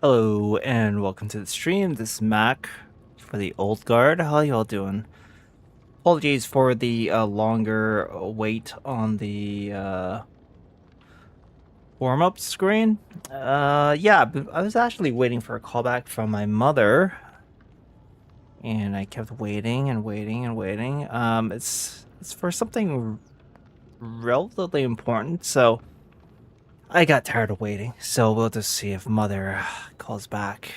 Hello and welcome to the stream. This is Mac for the Old Guard. How y'all doing? Apologies for the longer wait on the warm-up screen. I was actually waiting for a callback from my mother, and I kept waiting and waiting and waiting. It's for something relatively important, so I got tired of waiting. So we'll just see if mother calls back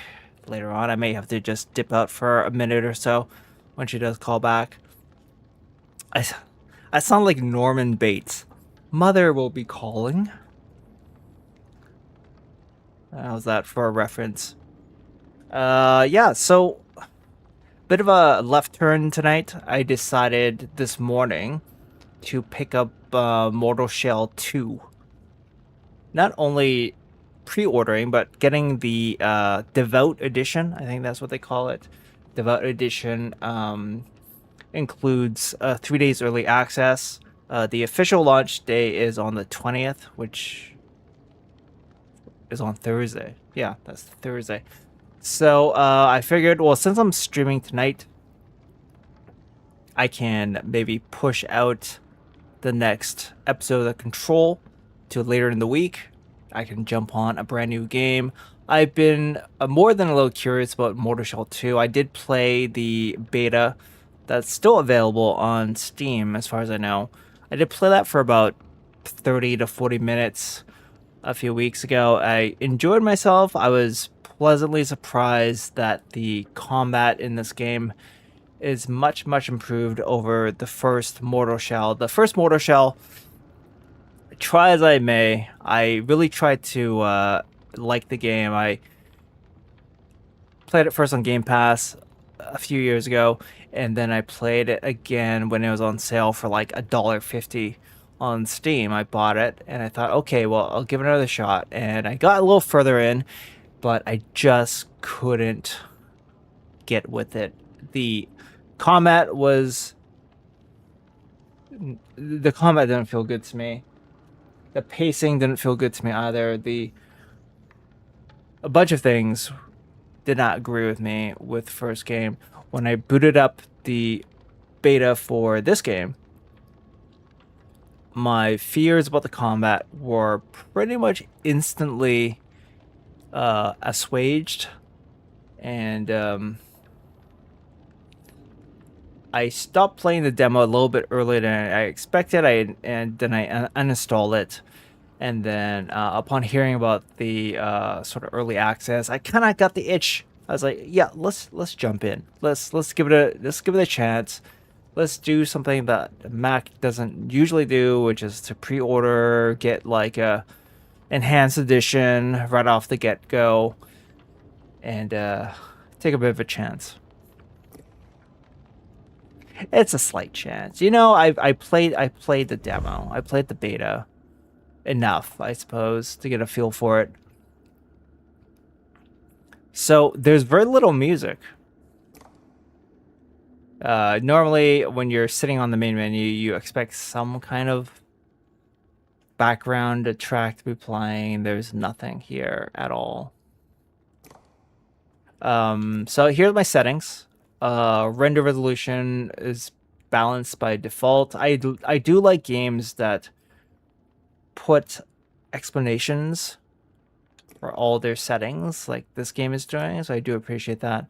later on. I may have to just dip out for a minute or so when she does call back. I sound like Norman Bates. Mother will be calling. How's that for a reference? So bit of a left turn tonight. I decided this morning to pick up Mortal Shell 2. Not only pre-ordering, but getting the Devout Edition. I think that's what they call it. Devout Edition includes 3 days early access. The official launch day is on the 20th, which is on Thursday. Yeah, that's Thursday. So I figured, well, since I'm streaming tonight, I can maybe push out the next episode of Control to later in the week. I can jump on a brand new game. I've been more than a little curious about Mortal Shell 2. I did play the beta that's still available on Steam, as far as I know. I did play that for about 30 to 40 minutes a few weeks ago. I enjoyed myself. I was pleasantly surprised that the combat in this game is much, much improved over the first Mortal Shell. The first Mortal Shell, try as I may, I really tried to like the game. I played it first on Game Pass a few years ago, and then I played it again when it was on sale for like $1.50 on Steam. I bought it, and I thought, okay, well, I'll give it another shot. And I got a little further in, but I just couldn't get with it. The combat didn't feel good to me. The pacing didn't feel good to me either. A bunch of things did not agree with me with the first game. When I booted up the beta for this game, my fears about the combat were pretty much instantly assuaged, and I stopped playing the demo a little bit earlier than I expected. And then I uninstalled it, and then upon hearing about the sort of early access, I kind of got the itch. I was like, yeah, let's jump in. Let's give it a chance. Let's do something that Mac doesn't usually do, which is to pre-order, get like a enhanced edition right off the get-go, and take a bit of a chance. It's a slight chance. I played the demo. I played the beta enough, I suppose, to get a feel for it. So there's very little music. Normally, when you're sitting on the main menu, you expect some kind of background track to be playing. There's nothing here at all. So here's my settings. Render resolution is balanced by default. I do like games that put explanations for all their settings, like this game is doing, so I do appreciate that.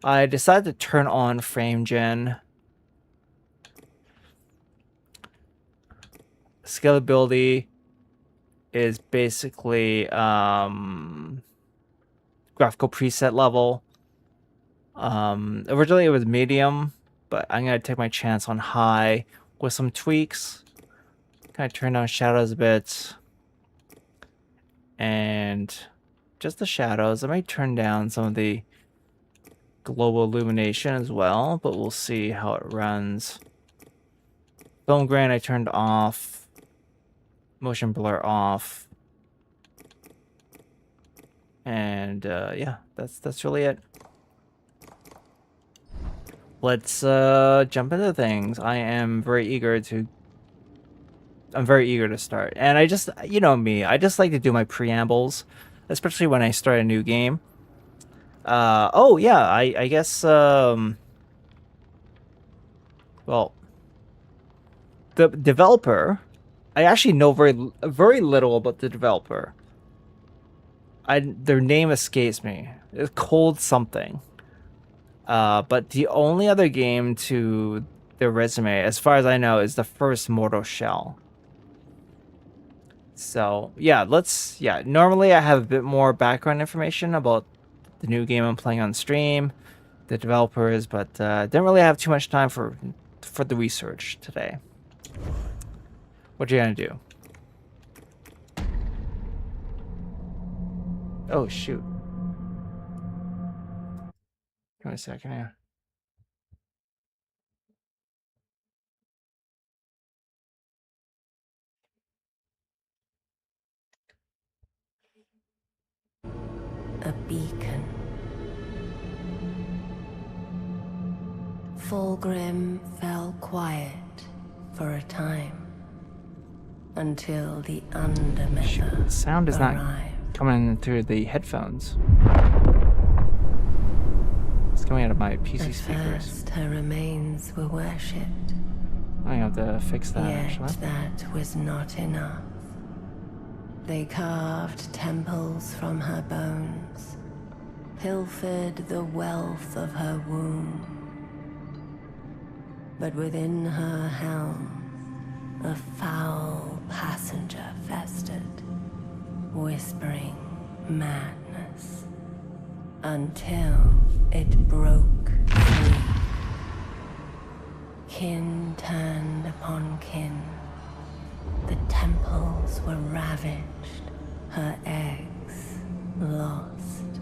I decided to turn on frame gen. Scalability is basically graphical preset level. Originally it was medium, but I'm gonna take my chance on high with some tweaks. Kind of turn down shadows a bit, and just the shadows. I might turn down some of the global illumination as well, but we'll see how it runs. Film grain I turned off. Motion blur off. And yeah, that's really it. Let's jump into things. I'm very eager to start. And I just, you know me, I just like to do my preambles, especially when I start a new game. Oh yeah, I guess well, the developer, I actually know very little about the developer. Their name escapes me. It's Cold something. But the only other game to their resume, as far as I know, is the first Mortal Shell. So yeah, normally I have a bit more background information about the new game I'm playing on stream, the developers, but didn't really have too much time for the research today. What you gonna do? Oh shoot. Give me a second here. A beacon. Fulgrim fell quiet for a time until the Undermother The sound is not arrived. coming in through the headphones. It's coming out of my PC speakers. First, her remains were worshipped. I have to fix that Yet actually. that was not enough. They carved temples from her bones, pilfered the wealth of her womb. But within her helm, a foul passenger festered, whispering madness, until it broke free. Kin turned upon kin. The temples were ravaged, her eggs lost.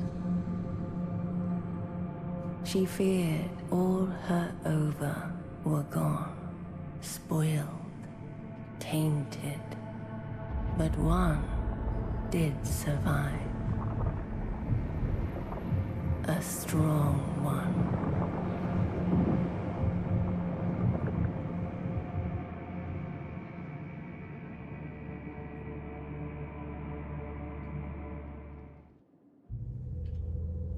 She feared all her ova were gone, spoiled, tainted. But one did survive. A strong one.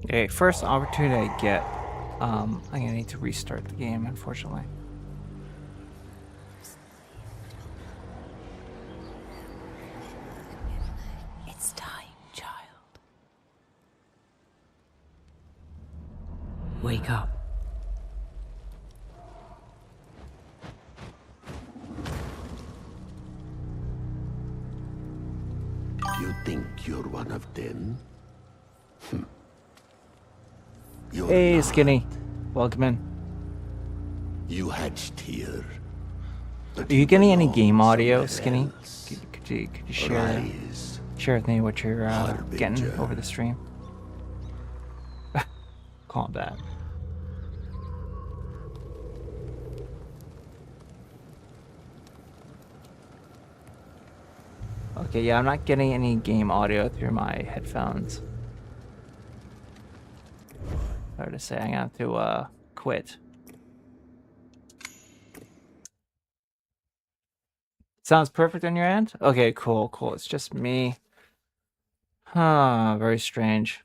Okay, first opportunity I get. I'm gonna need to restart the game, unfortunately. It's time, child. Wake up. You think you're one of them? You're Hey, not. Skinny. Welcome in. You hatched here. Are you getting any game audio, somewhere Skinny? else. Could you Rise, share with me what you're getting Harbinger. over the stream? Combat. Okay, yeah, I'm not getting any game audio through my headphones. Hard to say, I'm gonna have to quit. Sounds perfect on your end? Okay, cool. It's just me. Huh, very strange.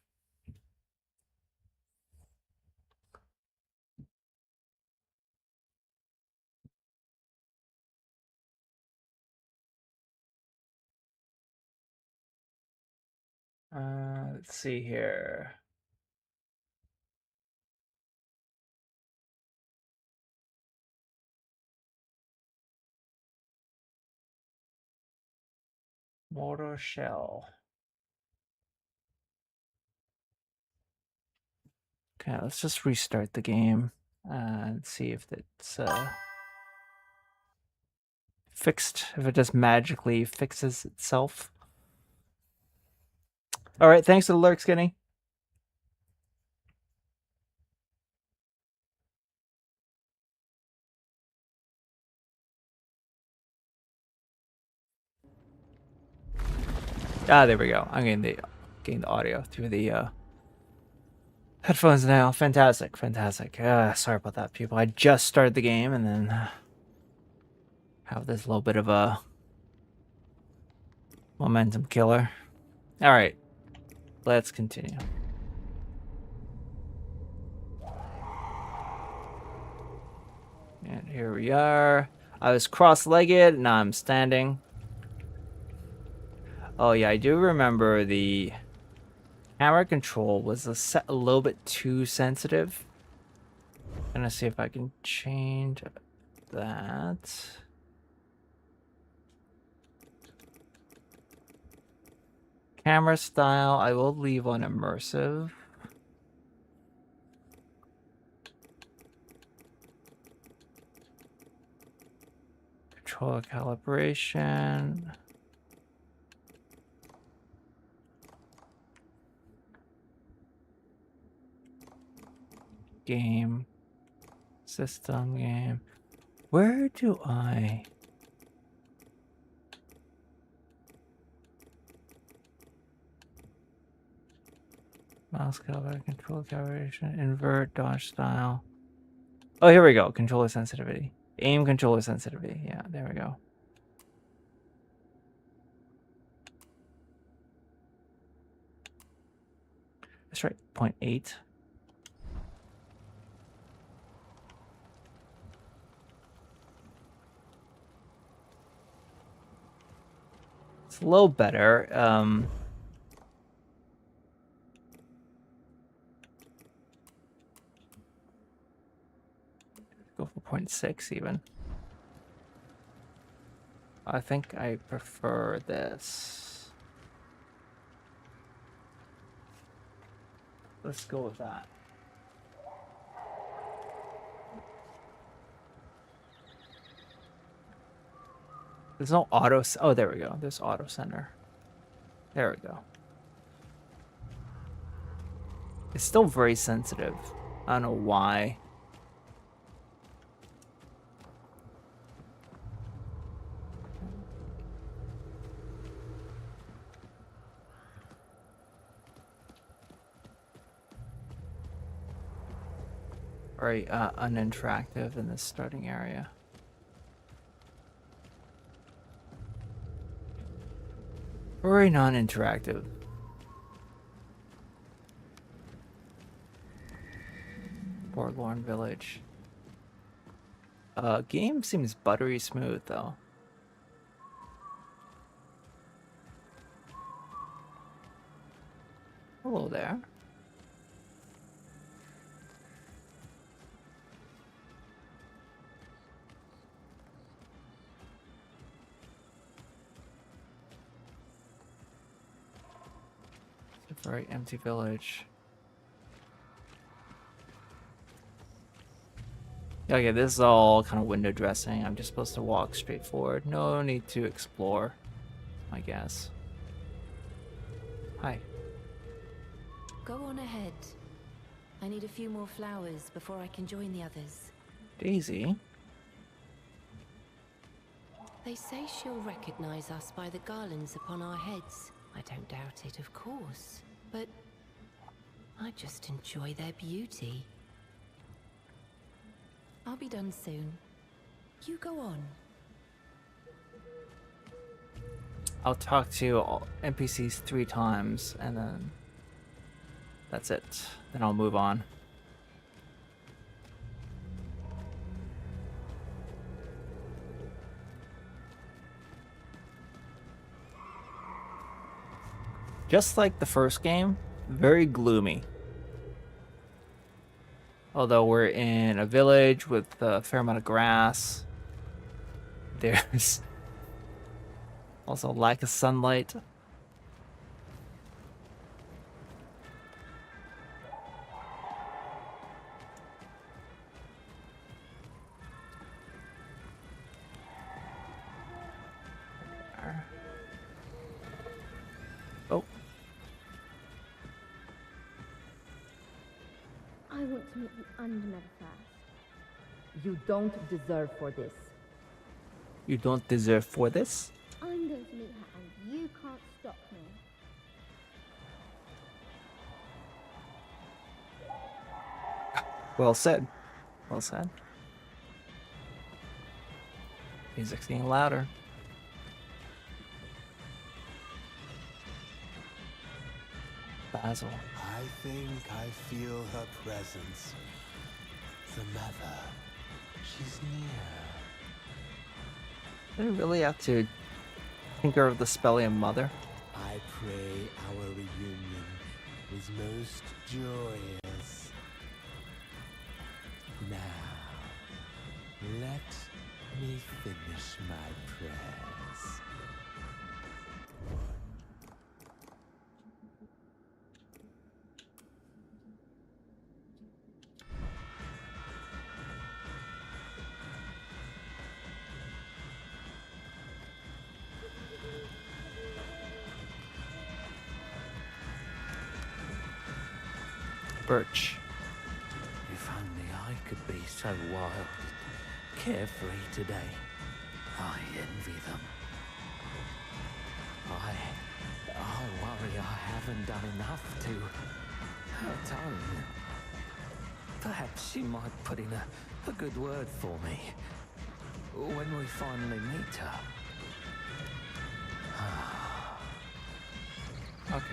Let's see here. Mortal Shell. Okay, let's just restart the game and see if it's fixed, if it just magically fixes itself. All right, thanks for the lurk, Skinny. Ah, there we go. I'm getting the audio through the headphones now. Fantastic. Sorry about that, people. I just started the game and then have this little bit of a momentum killer. All right, let's continue. And here we are. I was cross-legged, now I'm standing. Oh yeah, I do remember the camera control was a little bit too sensitive. Gonna see if I can change that. Camera style, I will leave on immersive. Controller calibration. Game. System game. Where do I... Mouse calibration, controller calibration, invert, dodge style. Oh, here we go. Controller sensitivity. Aim controller sensitivity. Yeah, there we go. That's right. 0.8. It's a little better. Go for 0.6 even. I think I prefer this. Let's go with that. There's no auto. Oh, there we go. There's auto center. There we go. It's still very sensitive. I don't know why. Very uninteractive in this starting area. Very non-interactive. Forlorn Village. Game seems buttery smooth though. Hello there. It's a very empty village. Okay, this is all kind of window dressing. I'm just supposed to walk straight forward. No need to explore, I guess. Hi. Go on ahead. I need a few more flowers before I can join the others. Daisy. They say she'll recognize us by the garlands upon our heads. I don't doubt it, of course. But I just enjoy their beauty. I'll be done soon. You go on. I'll talk to all NPCs 3 times and then that's it. Then I'll move on. Just like the first game, very gloomy. Although we're in a village with a fair amount of grass, there's also lack of sunlight. Oh, I want to meet the Undermother first. You don't deserve for this. you don't deserve for this? I'm going to meet her and you can't stop me. Well said. Well said. Music's getting louder. Basil. I think I feel her presence. The mother. She's near. Did I really have to tinker of the Spellian mother? I pray our reunion is most joyous. Now, let me finish my prayers. Birch. If only I could be so wild, carefree today. I envy them. I worry I haven't done enough to atone. Perhaps she might put in a good word for me when we finally meet her. Okay.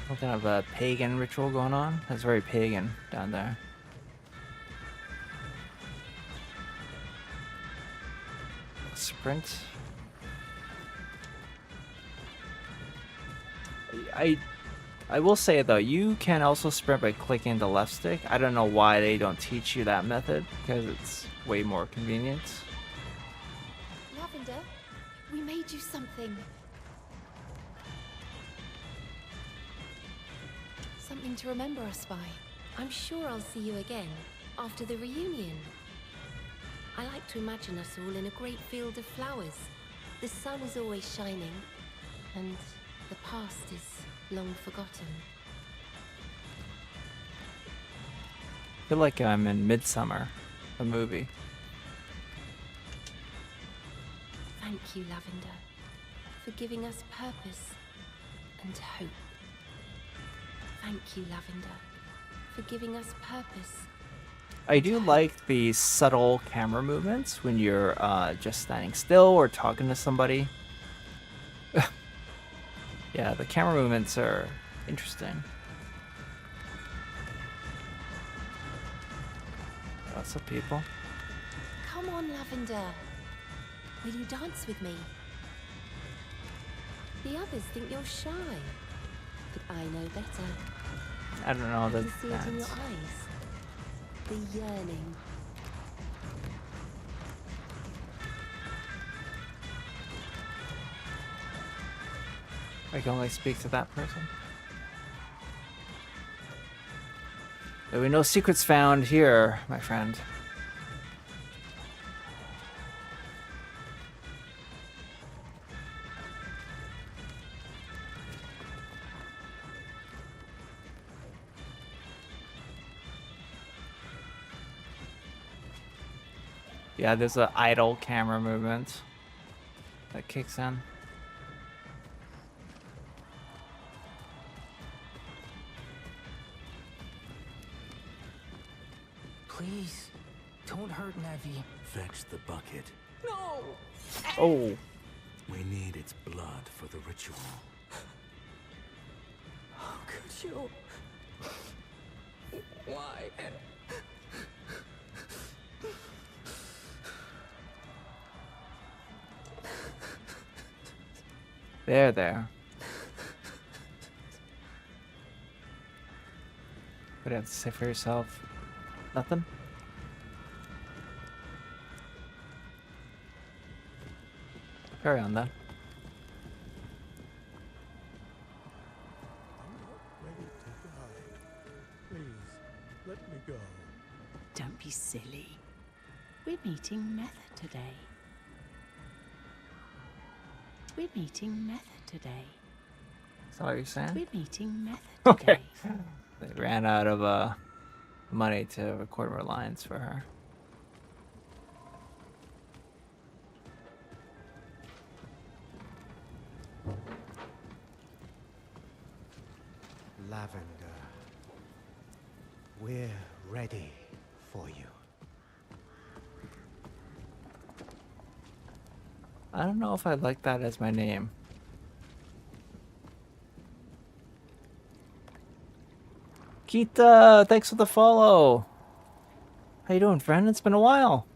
Some kind of a pagan ritual going on. That's very pagan down there. Sprint. I will say though, you can also sprint by clicking the left stick. I don't know why they don't teach you that method, because it's way more convenient. Lavender, we made you something. Something to remember us by. I'm sure I'll see you again after the reunion. I like to imagine us all in a great field of flowers. The sun is always shining, and the past is long forgotten. I feel like I'm in Midsummer, a movie. Thank you, Lavender, for giving us purpose and hope. Thank you, Lavender, for giving us purpose. I do like the subtle camera movements when you're just standing still or talking to somebody. Yeah, the camera movements are interesting. Lots of people. Come on, Lavender. Will you dance with me? The others think you're shy, but I know better. I don't know I the can see it in your dance. eyes. The yearning. I can only speak to that person. There will be no secrets found here, my friend. Yeah, there's an idle camera movement that kicks in. Please, don't hurt Navi. Fetch the bucket. No! Oh, We need its blood for the ritual. How could you? Why? there. What do you have to say for yourself? Nothing? Carry on then. Ready to die. Please, let me go. Don't be silly. We're meeting Method today. We're meeting Method today. Is that what you're saying? We're meeting Method Okay. today. They ran out of money to record more lines for her. Lavender, we're ready for you. I don't know if I like that as my name. Kita, thanks for the follow. How you doing, friend? It's been a while.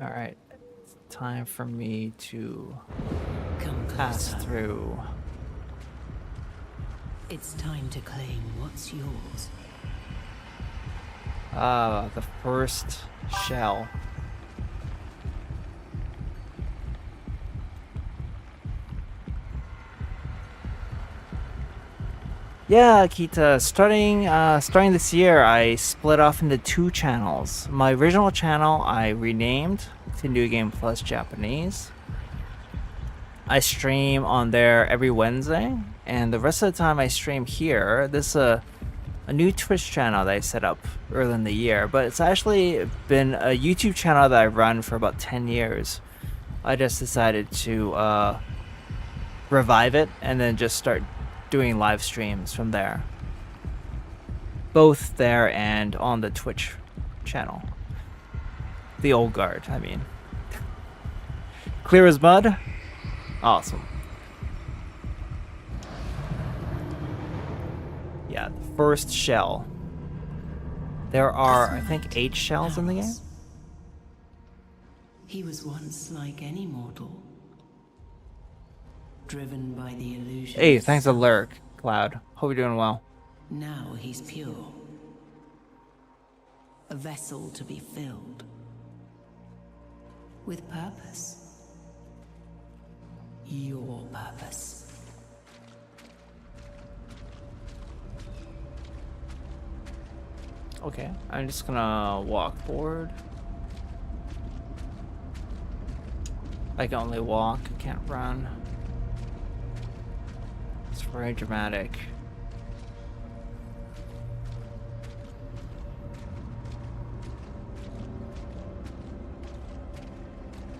All right, it's time for me to Come pass closer. through. It's time to claim what's yours. The first shell. Yeah, Kita, starting this year, I split off into 2 channels. My original channel I renamed to New Game Plus Japanese. I stream on there every Wednesday, and the rest of the time I stream here. This is a new Twitch channel that I set up early in the year, but it's actually been a YouTube channel that I've run for about 10 years. I just decided to revive it and then just start doing live streams from there. Both there and on the Twitch channel. The old guard, I mean. Clear as mud? Awesome. Yeah, the first shell. There are, I think, 8 shells in the game. He was once like any mortal, driven by the illusion. Hey, thanks to Lurk, Cloud. Hope you're doing well. Now he's pure. A vessel to be filled. With purpose. Your purpose. Okay, I'm just gonna walk forward. I can only walk, I can't run. It's very dramatic.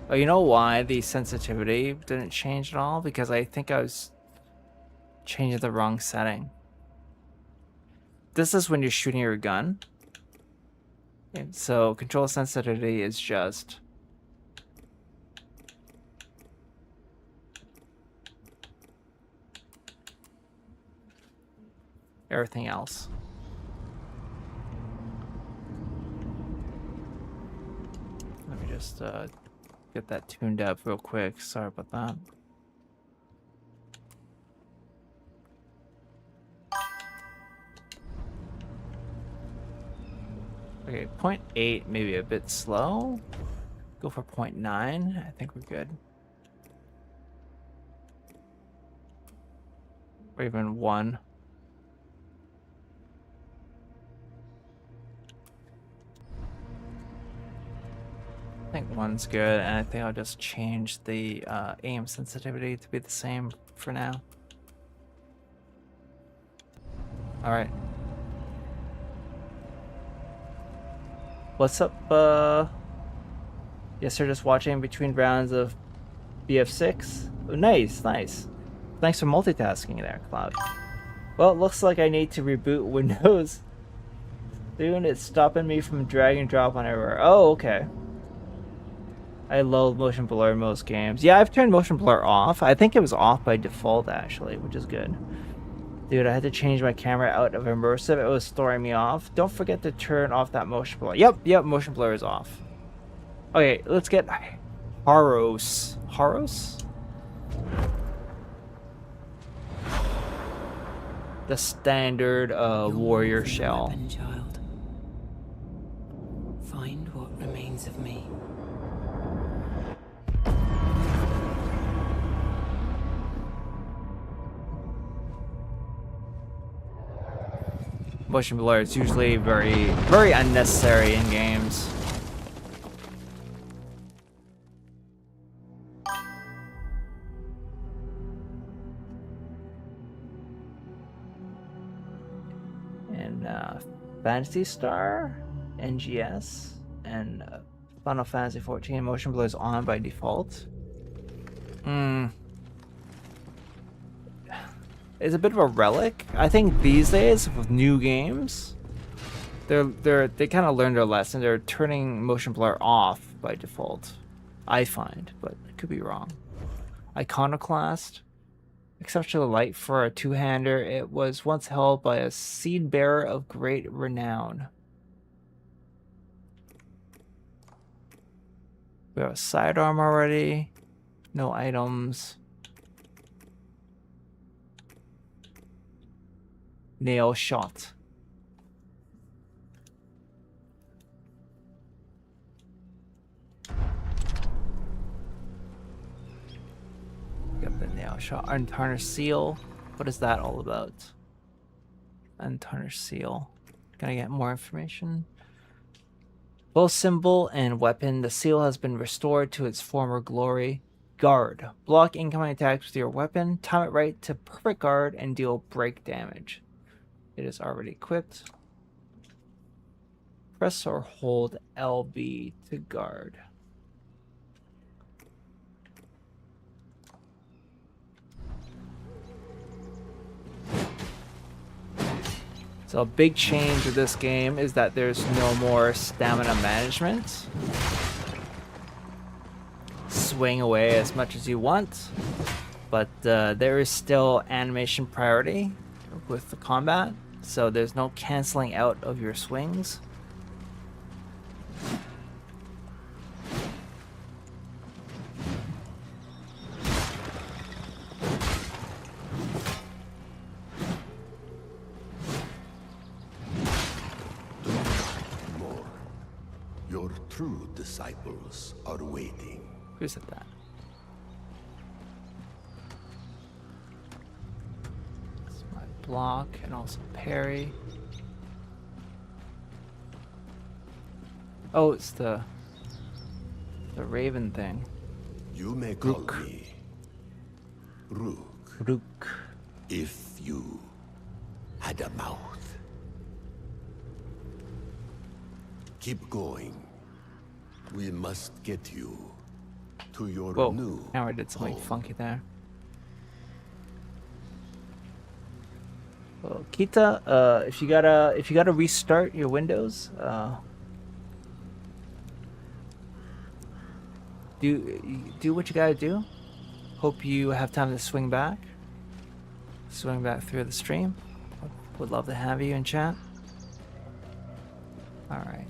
Oh, you know why the sensitivity didn't change at all? Because I think I was changing the wrong setting. This is when you're shooting your gun. And so control sensitivity is just everything else. Let me just get that tuned up real quick. Sorry about that. Okay, 0.8 maybe a bit slow. Go for 0.9. I think we're good. Or even 1. I think 1's good, and I think I'll just change the aim sensitivity to be the same for now. Alright. What's up, Yes, sir, just watching between rounds of BF6. Oh, nice, nice. Thanks for multitasking there, Cloud. Well, it looks like I need to reboot Windows soon. It's stopping me from drag and drop on everywhere. Oh, okay. I love motion blur in most games. Yeah, I've turned motion blur off. I think it was off by default, actually, which is good. Dude, I had to change my camera out of immersive. It was throwing me off. Don't forget to turn off that motion blur. Yep, motion blur is off. Okay, let's get Haros. Haros? The standard warrior shell. Weapon, child. Find what remains of me. Motion blur is usually very unnecessary in games. And Phantasy Star, NGS, and Final Fantasy 14 motion blur is on by default. It's a bit of a relic. I think these days with new games, They kind of learned their lesson. They're turning motion blur off by default, I find, but I could be wrong. Iconoclast, exceptionally light for a two-hander. It was once held by a seed bearer of great renown. We have a sidearm already. No items. Nail shot. Got the nail shot. Untarnished seal. What is that all about? Untarnished seal. Can I get more information? Both symbol and weapon, the seal has been restored to its former glory. Guard. Block incoming attacks with your weapon. Time it right to perfect guard and deal break damage. It is already equipped. Press or hold LB to guard. So a big change with this game is that there's no more stamina management. Swing away as much as you want, but there is still animation priority with the combat, so there's no canceling out of your swings. Your true disciples are waiting. Who said that? It's my block and also parry. Oh, it's the raven thing. You may call Rook. me Rook Rook. if you had a mouth. Keep going. We must get you to your Whoa, new now I did something home. funky there. Well, Kita, if you gotta restart your Windows, do what you gotta do. Hope you have time to swing back through the stream. Would love to have you in chat. All right.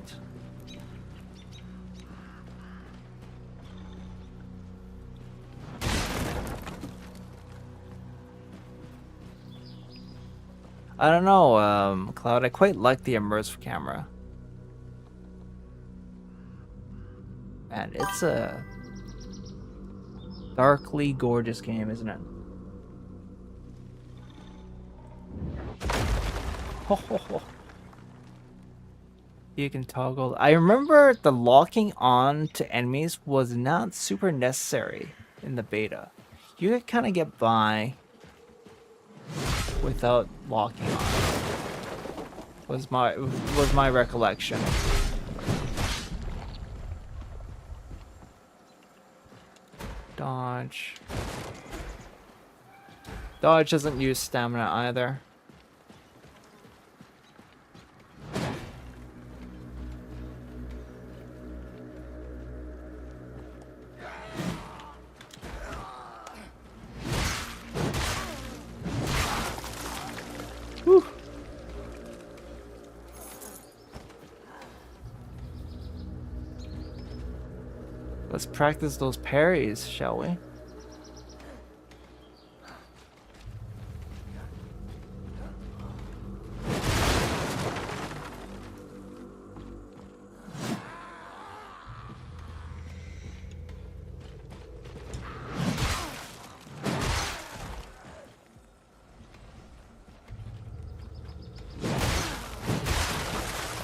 I don't know, Cloud. I quite like the immersive camera. And it's a darkly gorgeous game, isn't it? You can toggle. I remember the locking on to enemies was not super necessary in the beta. You could kind of get by without locking on. Was my recollection. Dodge. Dodge doesn't use stamina either. Whew. Let's practice those parries, shall we?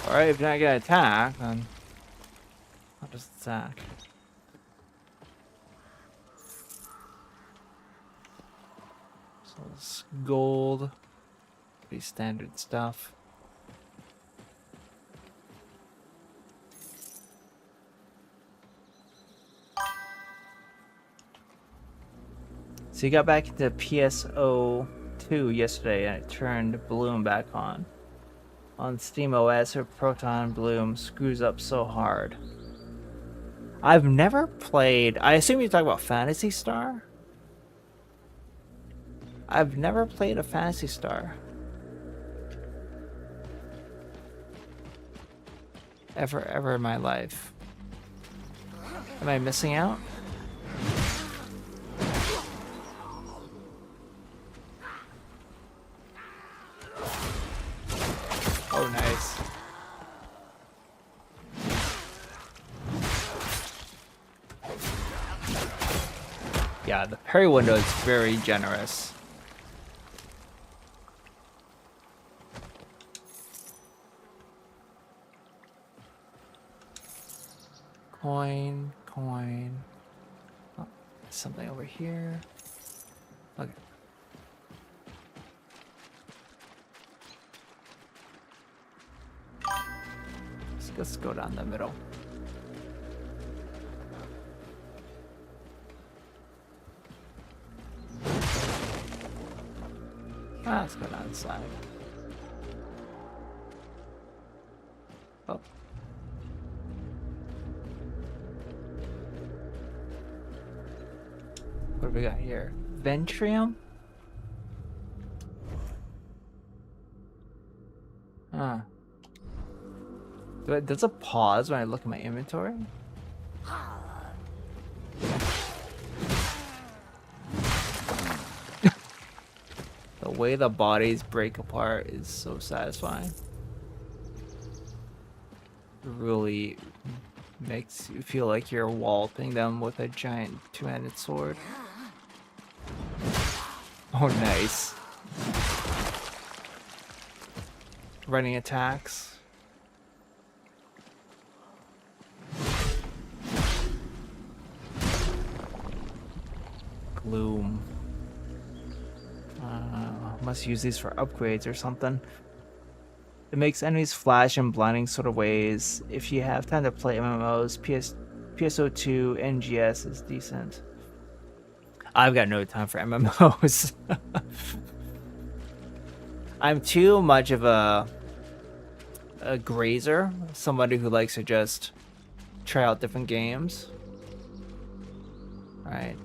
Alright, if you're not gonna attack, then I'll just attack. So it's gold. Pretty standard stuff. So you got back into PSO2 yesterday and it turned Bloom back on. on SteamOS or Proton Bloom screws up so hard. I've never played... I assume you talk about Phantasy Star? I've never played a Phantasy Star. Ever in my life. Am I missing out? Oh, nice. Yeah, the parry window is very generous. Coin. Oh, something over here. Okay. Let's go down the middle. Let's go down the side. Oh. What do we got here? Ventrium? Huh. Does it pause when I look at my inventory? The way the bodies break apart is so satisfying. It really makes you feel like you're walloping them with a giant two-handed sword. Oh, nice. Running attacks. Gloom. Must use these for upgrades or something. It makes enemies flash in blinding sort of ways. If you have time to play MMOs, PSO2 NGS is decent. I've got no time for MMOs. I'm too much of a grazer, somebody who likes to just try out different games. Right.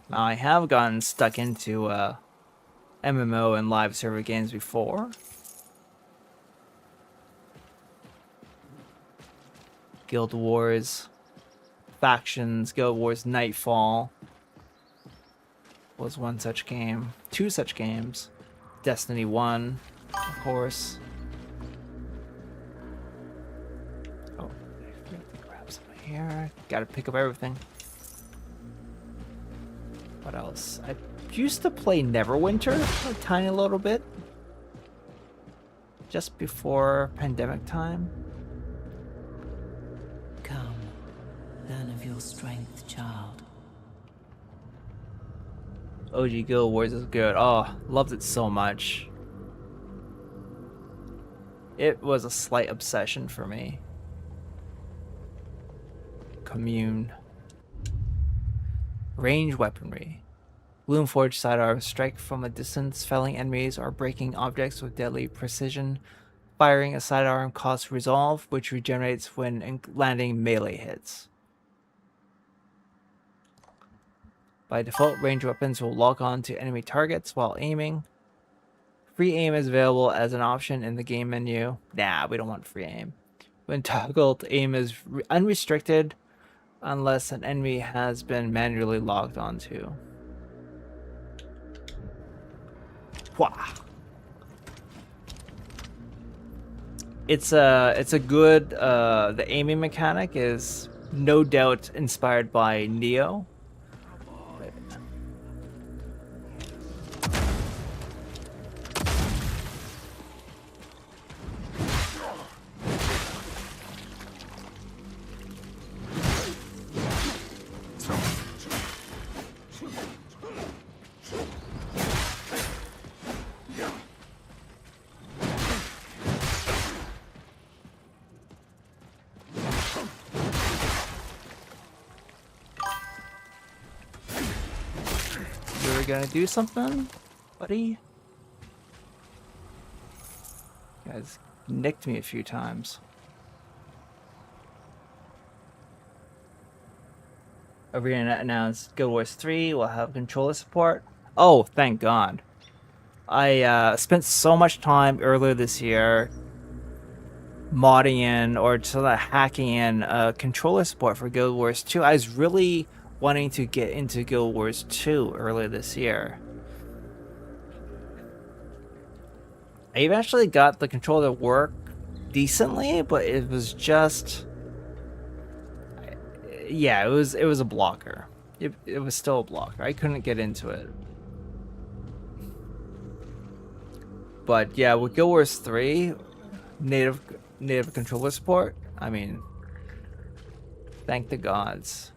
Now, I have gotten stuck into MMO and live server games before. Guild Wars, Factions, Guild Wars Nightfall was one such game. Two such games. Destiny 1, of course. Oh, I have to grab something here. Gotta pick up everything. What else? I used to play Neverwinter a tiny little bit. Just before pandemic time. Come, learn of your strength, child. OG Guild Wars is good. Oh, loved it so much. It was a slight obsession for me. Commune. Range weaponry. Gloomforge sidearms strike from a distance, felling enemies or breaking objects with deadly precision. Firing a sidearm costs resolve, which regenerates when landing melee hits. By default, range weapons will lock on to enemy targets while aiming. Free aim is available as an option in the game menu. Nah, we don't want free aim. When toggled, aim is unrestricted unless an enemy has been manually logged onto. Wow. It's a good the aiming mechanic is no doubt inspired by Neo. we gonna do something, buddy? You guys nicked me a few times. Arena announced Guild Wars 3 will have controller support. Oh, thank God. I spent so much time earlier this year modding in or sort of hacking in controller support for Guild Wars 2. I was really wanting to get into Guild Wars 2 earlier this year. I eventually got the controller to work decently, but it was just... Yeah, it was a blocker. It was still a blocker. I couldn't get into it. But yeah, with Guild Wars 3, native controller support, I mean, thank the gods.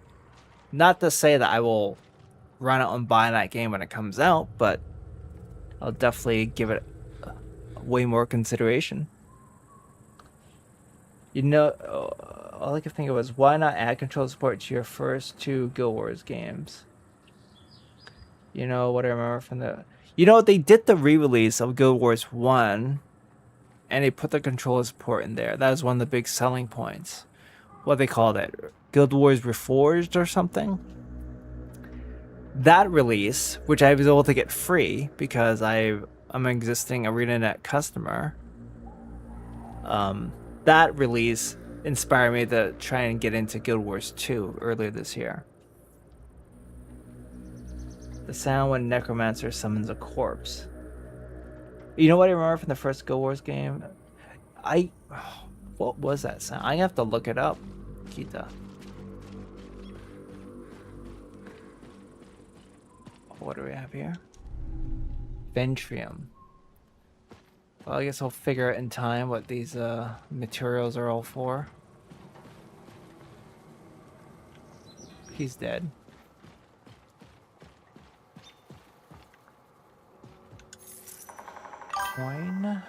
Not to say that I will run out and buy that game when it comes out, but I'll definitely give it way more consideration. You know, all I could think of was, why not add controller support to your first 2 Guild Wars games? You know what I remember from the... You know, they did the re-release of Guild Wars 1, and they put the controller support in there. That was one of the big selling points. What they called it? Guild Wars Reforged or something? That release, which I was able to get free because I'm an existing ArenaNet customer, that release inspired me to try and get into Guild Wars 2 earlier this year. The sound when Necromancer summons a corpse. You know what I remember from the first Guild Wars game? What was that sound? I have to look it up, Kita. What do we have here? Ventrium. Well, I guess I'll figure it in time what these materials are all for. He's dead. Coin.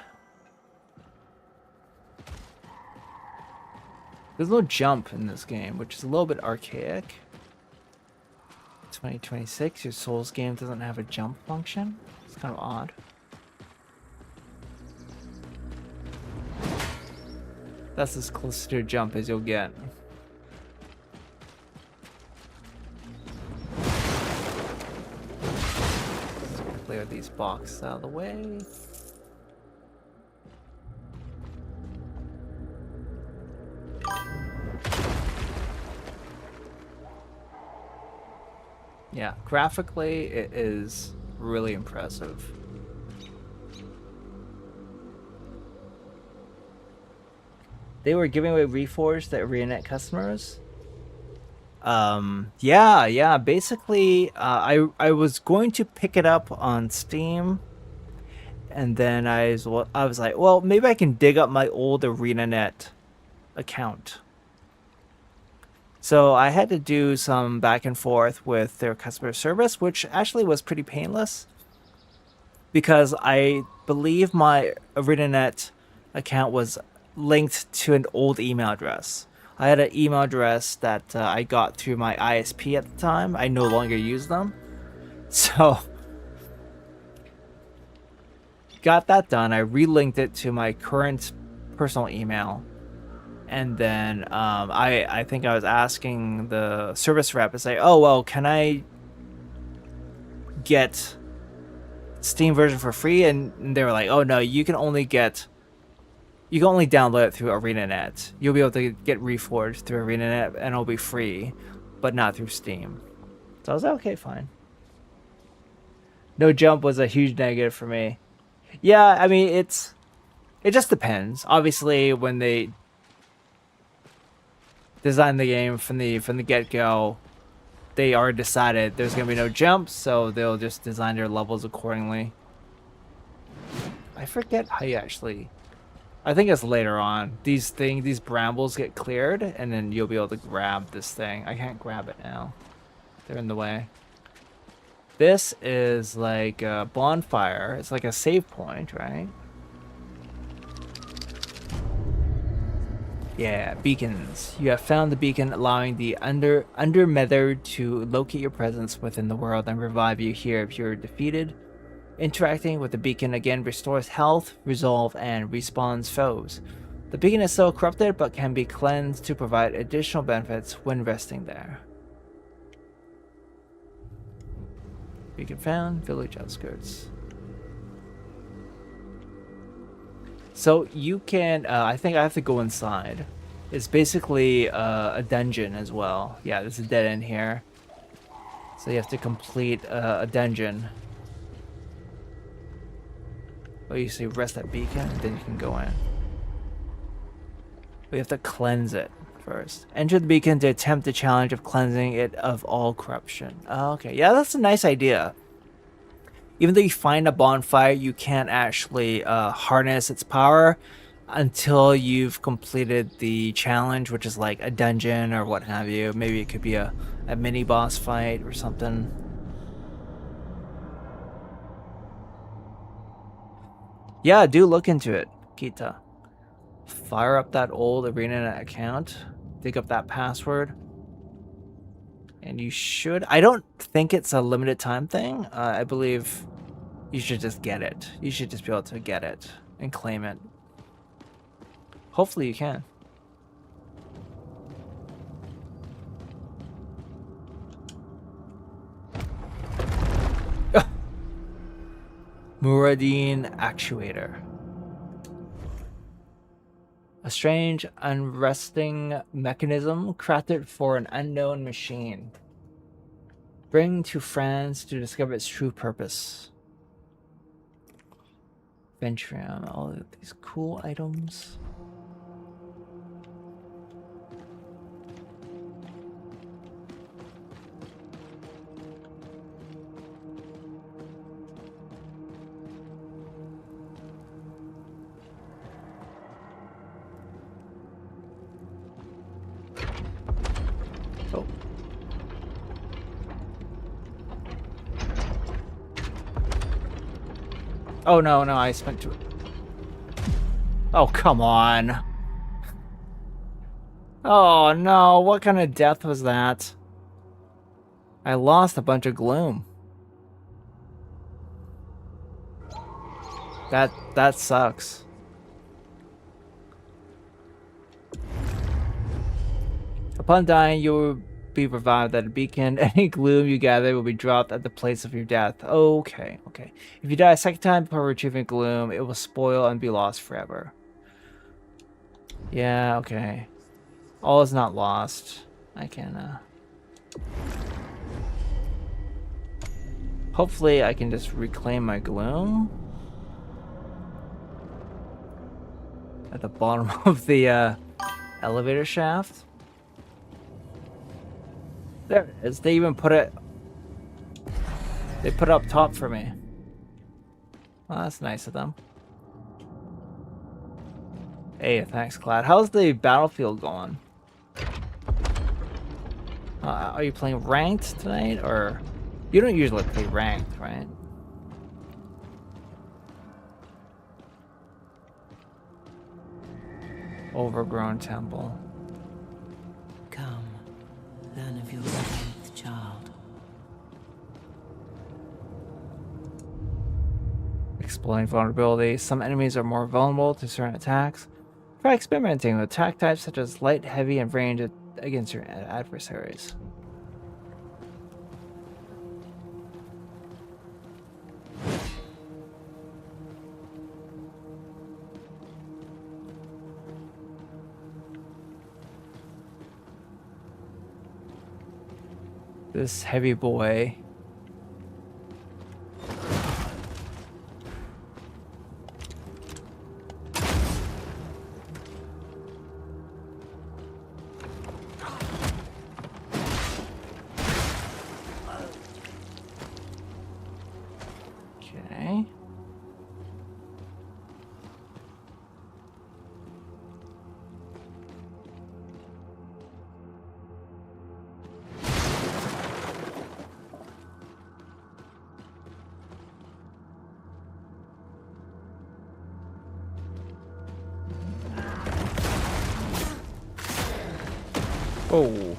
There's no jump in this game, which is a little bit archaic. 2026, your Souls game doesn't have a jump function. It's kind of odd. That's as close to a jump as you'll get. Let's clear these boxes out of the way. Yeah, graphically it is really impressive. They were giving away Reforged to ArenaNet customers. Yeah. Basically, I was going to pick it up on Steam, and then I was like, well, maybe I can dig up my old ArenaNet account. So I had to do some back and forth with their customer service, which actually was pretty painless, because I believe my ArenaNet account was linked to an old email address. I had an email address that I got through my ISP at the time. I no longer use them. So got that done. I relinked it to my current personal email. And then I think I was asking the service rep to say, oh, well, can I get Steam version for free? And they were like, oh, no, you can only download it through ArenaNet. You'll be able to get Reforged through ArenaNet, and it'll be free, but not through Steam. So I was like, okay, fine. No jump was a huge negative for me. Yeah, I mean, it just depends. Obviously, when they design the game from the get-go, they already decided there's gonna be no jumps, so they'll just design their levels accordingly. I forget how you actually... I think it's later on. These brambles get cleared, and then you'll be able to grab this thing. I can't grab it now. They're in the way. This is like a bonfire. It's like a save point, right? Yeah, beacons. You have found the beacon, allowing the Undermether to locate your presence within the world and revive you here if you're defeated. Interacting with the beacon again restores health, resolve, and respawns foes. The beacon is still corrupted but can be cleansed to provide additional benefits when resting there. Beacon found, village outskirts. So you can, I think I have to go inside. It's basically a dungeon as well. Yeah, there's a dead end here. So you have to complete a dungeon. Oh, you see rest that beacon, and then you can go in. We have to cleanse it first. Enter the beacon to attempt the challenge of cleansing it of all corruption. Oh, okay, yeah, that's a nice idea. Even though you find a bonfire, you can't actually harness its power until you've completed the challenge, which is like a dungeon or what have you. Maybe it could be a mini boss fight or something. Yeah, do look into it, Kita. Fire up that old arena account, dig up that password, and you should. I don't think it's a limited time thing. I believe you should just get it. You should just be able to get it and claim it. Hopefully you can. Muradin Actuator. A strange, unresting mechanism crafted for an unknown machine. Bring to France to discover its true purpose. Ventrium, all of these cool items. Oh no, I spent too. Oh, come on. Oh no, what kind of death was that? I lost a bunch of gloom. That sucks. Upon dying, you will be revived at a beacon. Any gloom you gather will be dropped at the place of your death. Okay. If you die a second time before retrieving gloom, it will spoil and be lost forever. Yeah, okay. All is not lost. I can, hopefully I can just reclaim my gloom. At the bottom of the, elevator shaft. There it is. They even put it... They put it up top for me. Well, that's nice of them. Hey, thanks, Cloud. How's the battlefield going? Are you playing ranked tonight, or... You don't usually play ranked, right? Overgrown temple. Come, learn of your 11th child. Exploring vulnerability. Some enemies are more vulnerable to certain attacks. Try experimenting with attack types such as light, heavy, and range against your adversaries. This heavy boy. Okay. Oh.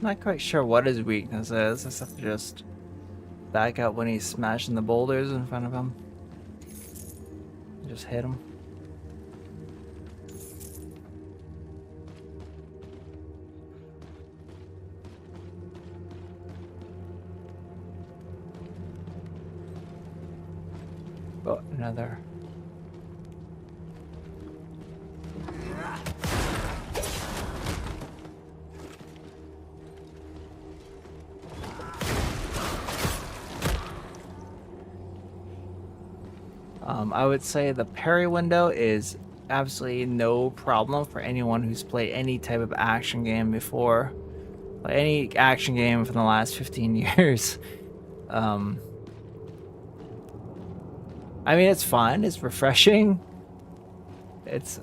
Not quite sure what his weakness is. I just have to just back out when he's smashing the boulders in front of him. Just hit him. Oh, another. I would say the parry window is absolutely no problem for anyone who's played any type of action game before. Like any action game from the last 15 years. I mean, it's fun, it's refreshing. It's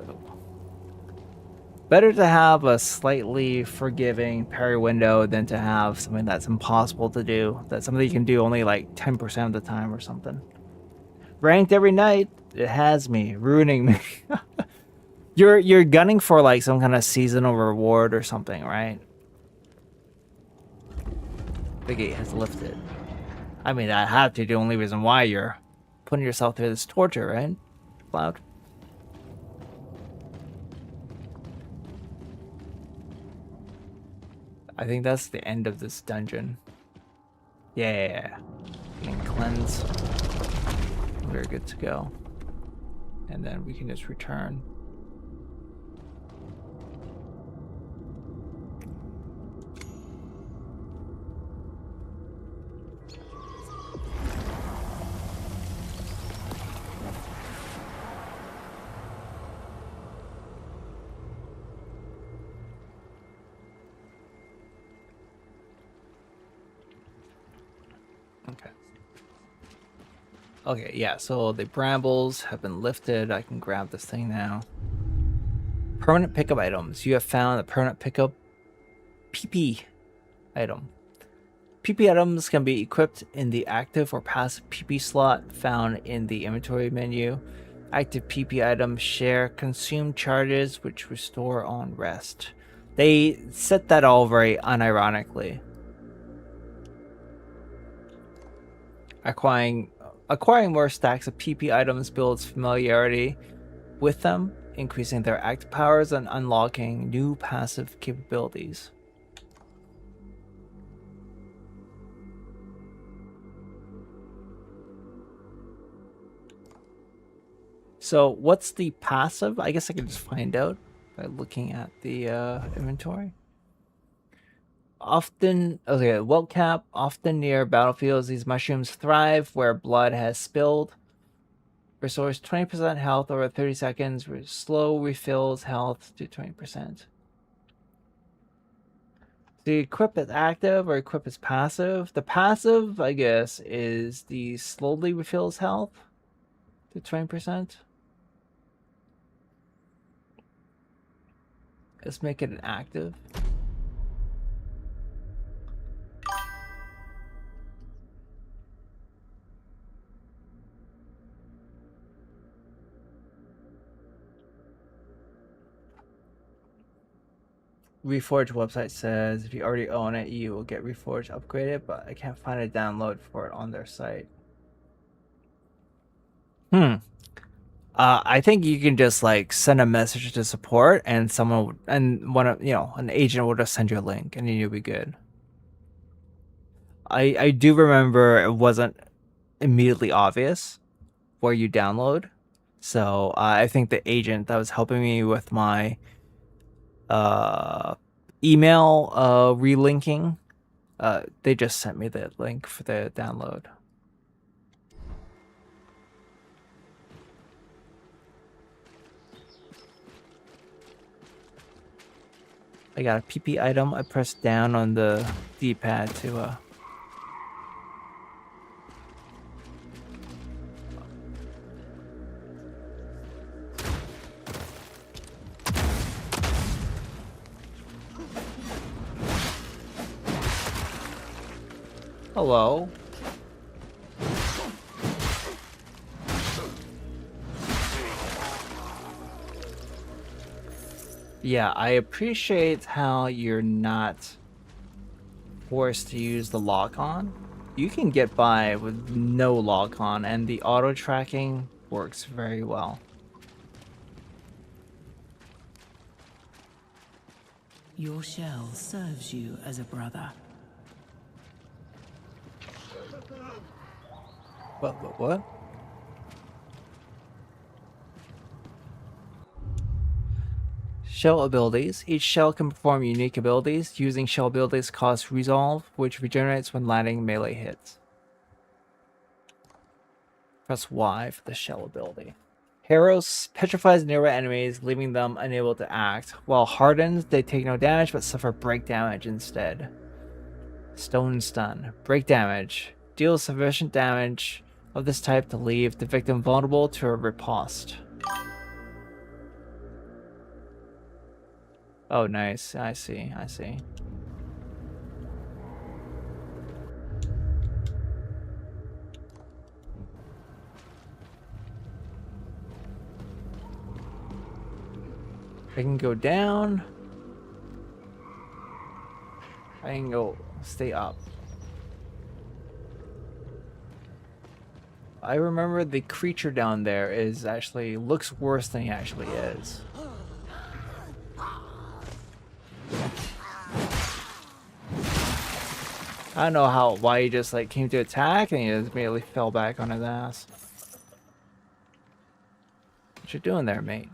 better to have a slightly forgiving parry window than to have something that's impossible to do. That's something you can do only like 10% of the time or something. Ranked every night, it has me, ruining me. You're gunning for like some kind of seasonal reward or something, right? The gate has lifted. I mean, that had to be the only reason why you're putting yourself through this torture, right, Cloud? I think that's the end of this dungeon. Yeah. Getting cleanse. We're good to go. And then we can just return. Okay. Okay, yeah, so the brambles have been lifted. I can grab this thing now. Permanent pickup items. You have found a permanent pickup PP item. PP items can be equipped in the active or passive PP slot found in the inventory menu. Active PP items share consumed charges which restore on rest. They set that all very unironically. Acquiring more stacks of PP items builds familiarity with them, increasing their active powers and unlocking new passive capabilities. So what's the passive? I guess I can just find out by looking at the inventory. Wilt cap. Often near battlefields, these mushrooms thrive where blood has spilled. Restores 20% health over 30 seconds. Slow refills health to 20%. The equip is active or equip is passive. The passive, I guess, is the slowly refills health to 20%. Let's make it an active. Reforge website says if you already own it, you will get Reforge upgraded, but I can't find a download for it on their site. I think you can just like send a message to support, and an agent will just send you a link, and then you'll be good. I do remember it wasn't immediately obvious where you download, so I think the agent that was helping me with my email relinking, they just sent me the link for the download. I got a PP item. I pressed down on the D-pad to Hello. Yeah, I appreciate how you're not forced to use the lock-on. You can get by with no lock-on, and the auto-tracking works very well. Your shell serves you as a brother. What? Shell abilities. Each shell can perform unique abilities. Using shell abilities costs resolve, which regenerates when landing melee hits. Press Y for the shell ability. Harrows petrifies nearby enemies, leaving them unable to act. While hardened, they take no damage but suffer break damage instead. Stone Stun. Break damage. Deals sufficient damage of this type to leave the victim vulnerable to a riposte. Oh, nice. I see. I can go down. I can go stay up. I remember the creature down there is actually looks worse than he actually is. I don't know why he just like came to attack and he just immediately fell back on his ass. What you doing there, mate?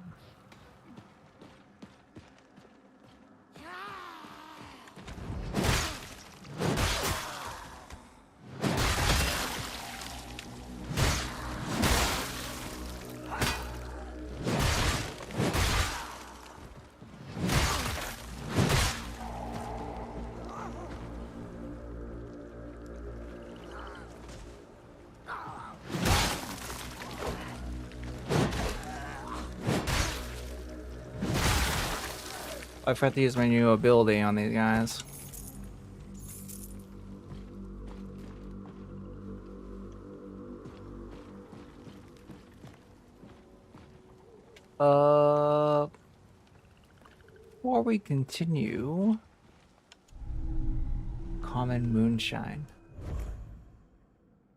I forgot to use my new ability on these guys. Before we continue, common moonshine.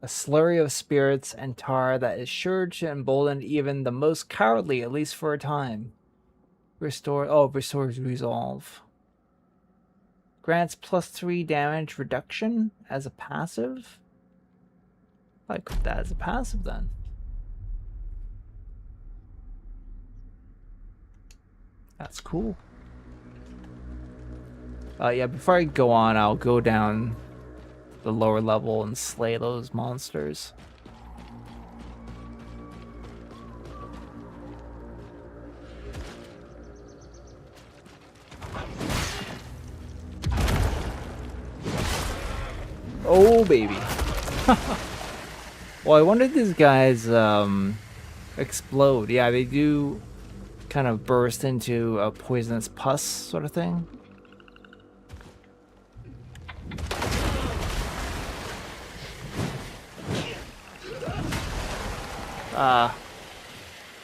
A slurry of spirits and tar that is sure to embolden even the most cowardly, at least for a time. Restores resolve. Grants +3 damage reduction as a passive. I put that as a passive then. That's cool. Yeah, before I go on, I'll go down the lower level and slay those monsters. Oh, baby. Well, I wonder if these guys explode. Yeah, they do kind of burst into a poisonous pus sort of thing.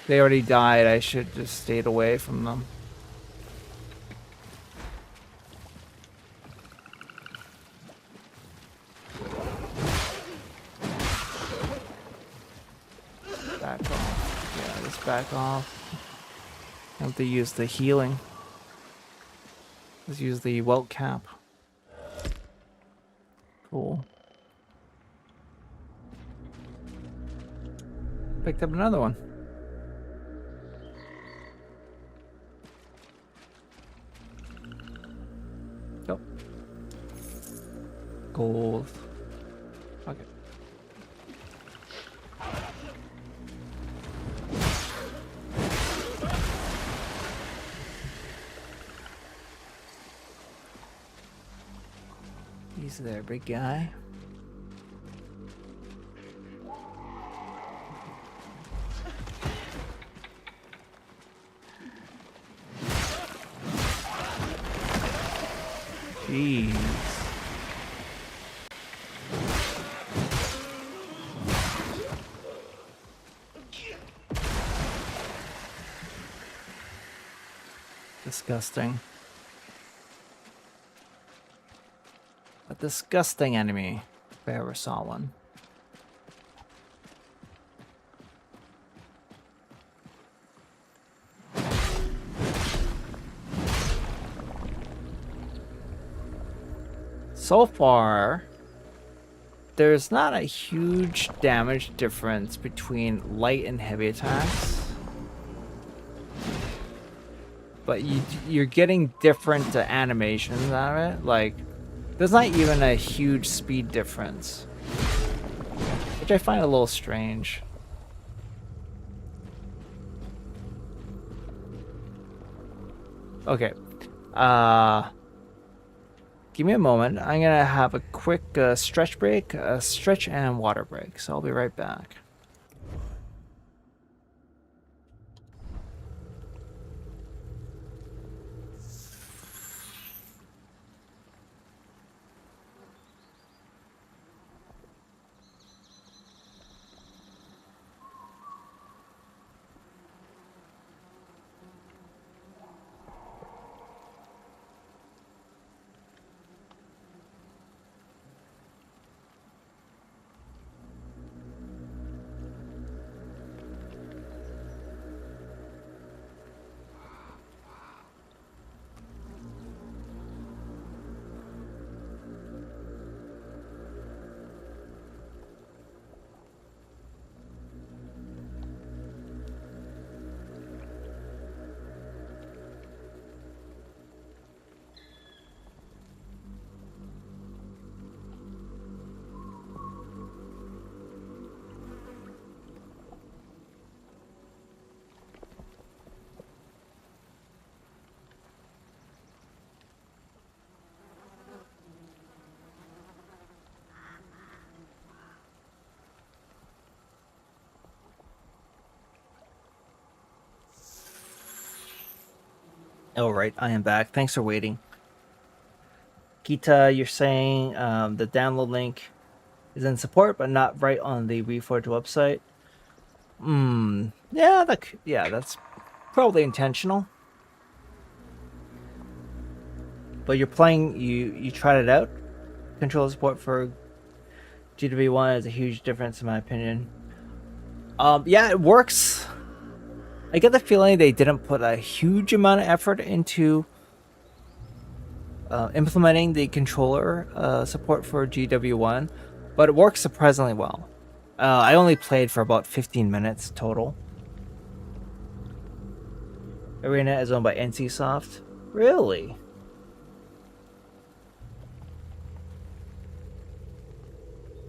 They already died. I should just stayed away from them. Back off. Yeah, just back off. I have to use the healing. Let's use the welt cap. Cool. Picked up another one. Yep. Gold. Okay. Easy there, big guy. Jeez. disgusting. A disgusting enemy, if I ever saw one. So far, there's not a huge damage difference between light and heavy attacks. But you're getting different animations out of it. Like, there's not even a huge speed difference, which I find a little strange. Okay. Give me a moment. I'm gonna have a quick stretch break, stretch and water break. So I'll be right back. All right, I am back. Thanks for waiting. Gita, you're saying the download link is in support, but not right on the Reforged website. Yeah, that's probably intentional. But you're playing, you tried it out. Controller support for GW1 is a huge difference in my opinion. Yeah, it works. I get the feeling they didn't put a huge amount of effort into implementing the controller support for GW1, but it works surprisingly well. I only played for about 15 minutes total. Arena is owned by NCSoft. Really?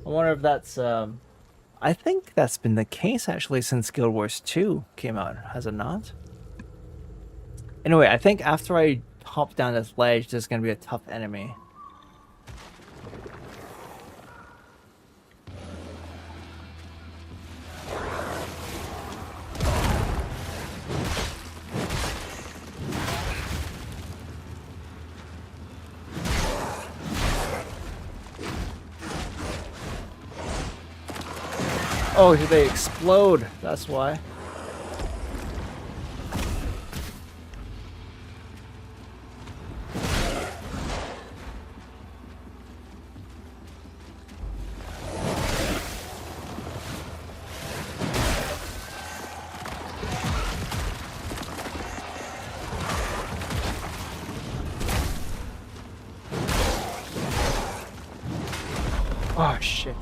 I wonder if that's I think that's been the case actually since Guild Wars 2 came out, has it not? Anyway, I think after I hop down this ledge, there's gonna be a tough enemy. Oh, they explode. That's why. Oh, shit.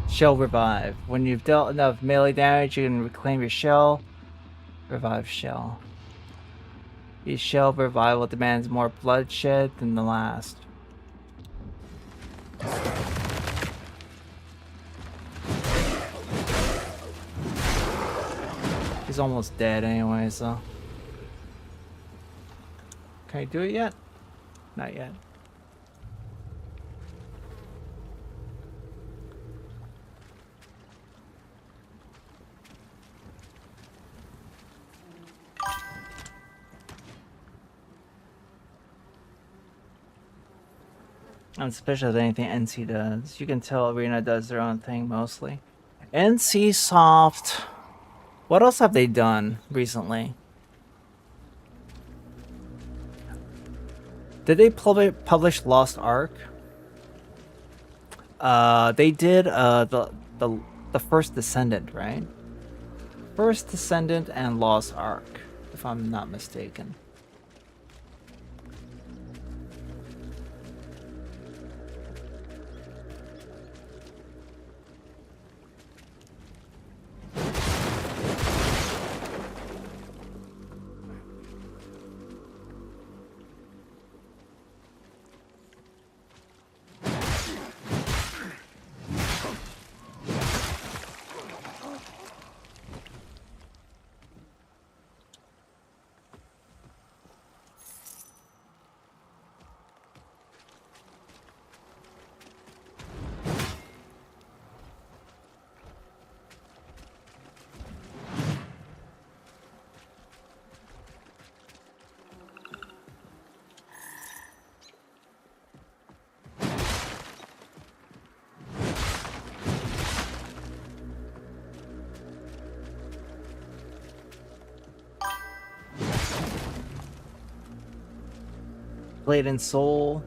Shell revive. When you've dealt enough melee damage, you can reclaim your shell. Revive shell. Each shell revival demands more bloodshed than the last. He's almost dead anyway, so. Can I do it yet? Not yet. I'm suspicious of anything NC does. You can tell Arena does their own thing mostly. NCSoft. What else have they done recently? Did they publish Lost Ark? They did the First Descendant, right? First Descendant and Lost Ark, if I'm not mistaken. Blade and Soul.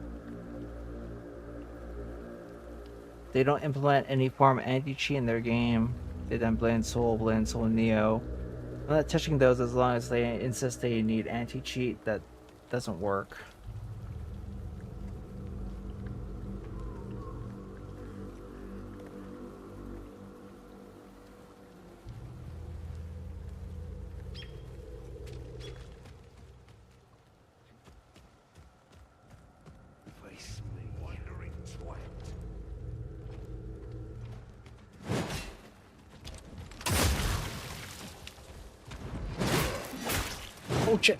They don't implement any form of anti-cheat in their game. They done Blade and Soul Neo. I'm not touching those as long as they insist they need anti-cheat. That doesn't work. Oh shit.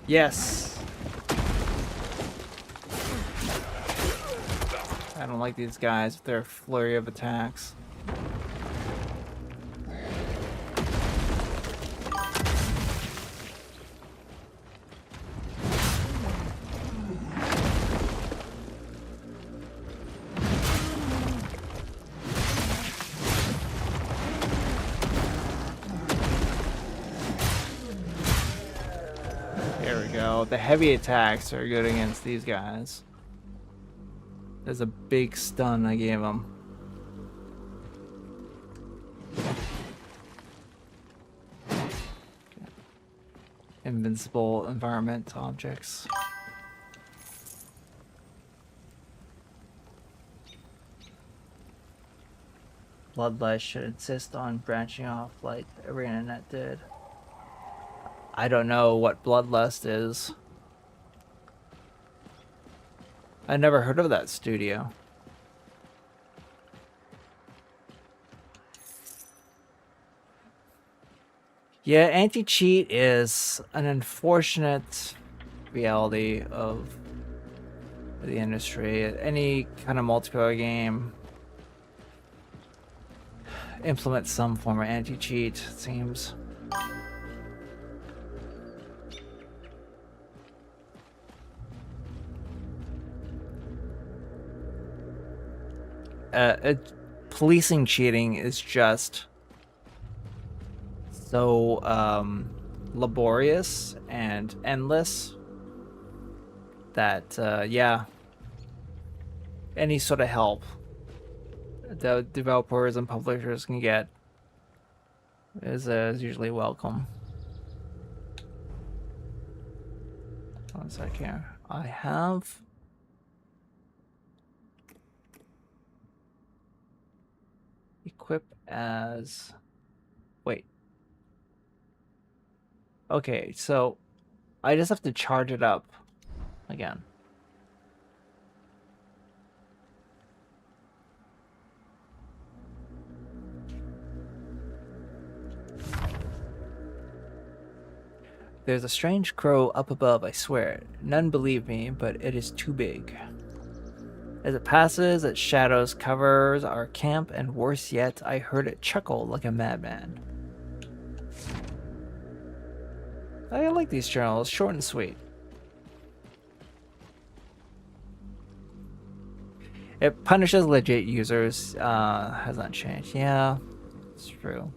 Yes. I don't like these guys with their flurry of attacks. The heavy attacks are good against these guys. There's a big stun I gave them. Invincible environment objects. Bloodlust should insist on branching off like ArenaNet did. I don't know what Bloodlust is. I never heard of that studio. Yeah, anti-cheat is an unfortunate reality of the industry. Any kind of multiplayer game implements some form of anti-cheat, it seems. Policing cheating is just so laborious and endless that yeah, any sort of help the developers and publishers can get is usually welcome. One sec here. I have equip as wait. Okay, so I just have to charge it up again. There's a strange crow up above, I swear. None believe me, but it is too big. As it passes, its shadows covers our camp, and worse yet, I heard it chuckle like a madman. I like these journals, short and sweet. It punishes legit users, has not changed. Yeah, it's true.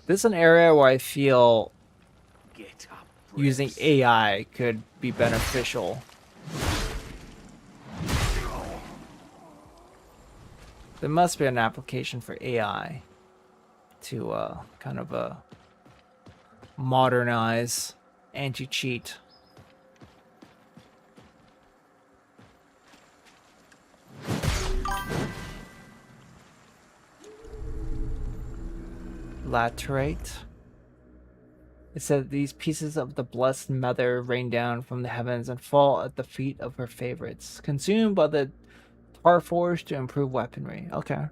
This is an area where I feel Get up. using AI could be beneficial. There must be an application for AI to kind of modernize anti-cheat. Laterite. It said these pieces of the Blessed Mother rain down from the heavens and fall at the feet of her favorites, consumed by the Tarforge to improve weaponry. Okay.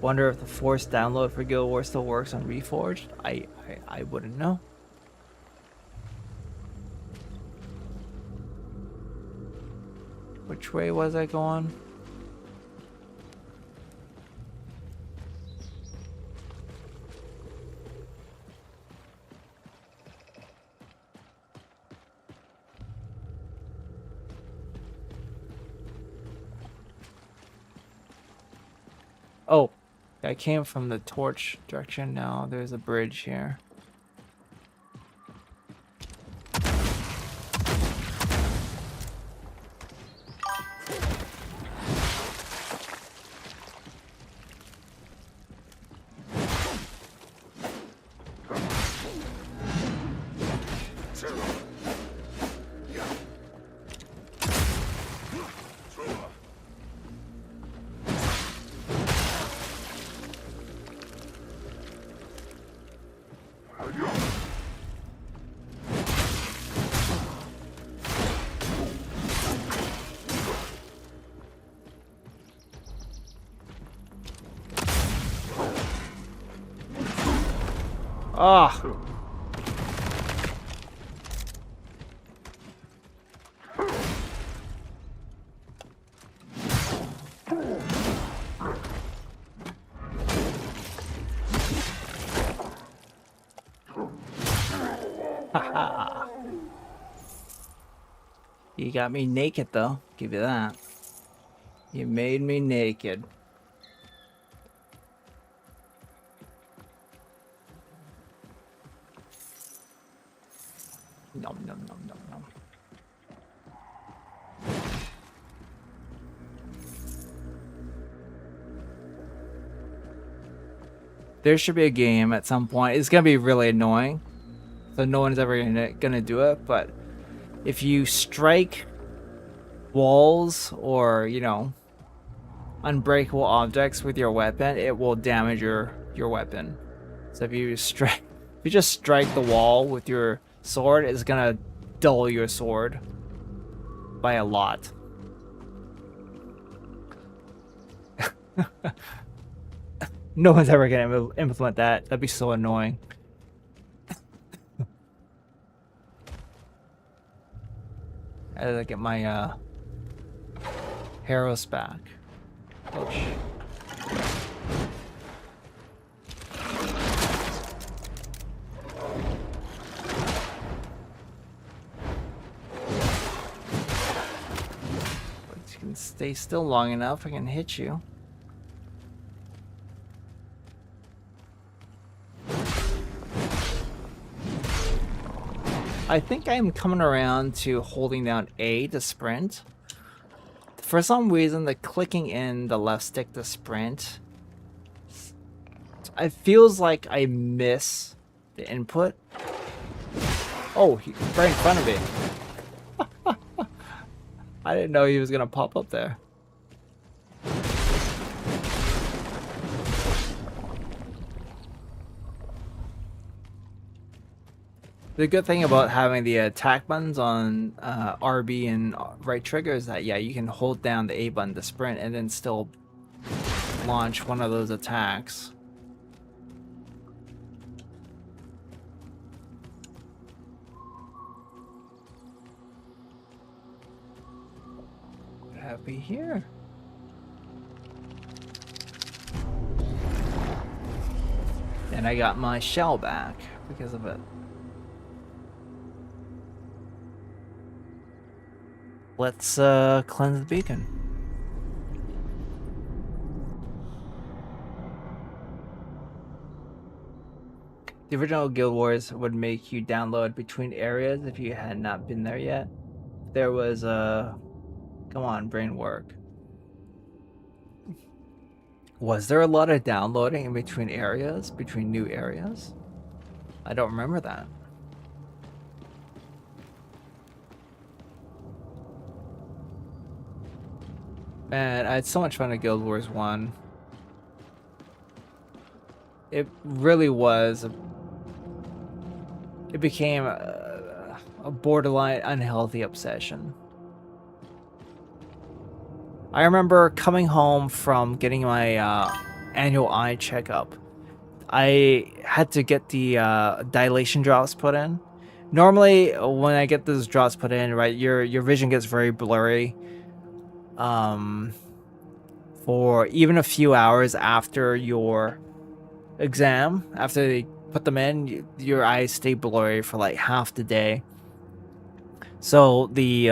Wonder if the forced download for Guild Wars still works on Reforged. I wouldn't know. Which way was I going? Oh, I came from the torch direction. Now there's a bridge here. Ah. Haha. You got me naked though. Give you that. You made me naked. Nom nom nom nom nom. There should be a game at some point. It's gonna be really annoying, so no one's ever gonna do it. But if you strike walls or, you know, unbreakable objects with your weapon, it will damage your weapon. So if you just strike the wall with your sword, it's gonna dull your sword by a lot. No one's ever gonna implement that. That'd be so annoying. I gotta get my Harrows back. Oh shit. But you can stay still long enough, I can hit you. I think I'm coming around to holding down A to sprint. For some reason, the clicking in the left stick to sprint, it feels like I miss the input. Oh, he's right in front of me. I didn't know he was gonna pop up there. The good thing about having the attack buttons on RB and right trigger is that, yeah, you can hold down the A button to sprint and then still launch one of those attacks. What have we here? And I got my shell back because of it. Let's cleanse the beacon. The original Guild Wars would make you download between areas if you had not been there yet. There was a... Come on, brain work. Was there a lot of downloading in between areas? Between new areas? I don't remember that. Man, I had so much fun at Guild Wars 1. It really was. It became a borderline unhealthy obsession. I remember coming home from getting my annual eye checkup. I had to get the dilation drops put in. Normally, when I get those drops put in, right, your vision gets very blurry. For even a few hours after your exam, after they put them in, your eyes stay blurry for like half the day. So the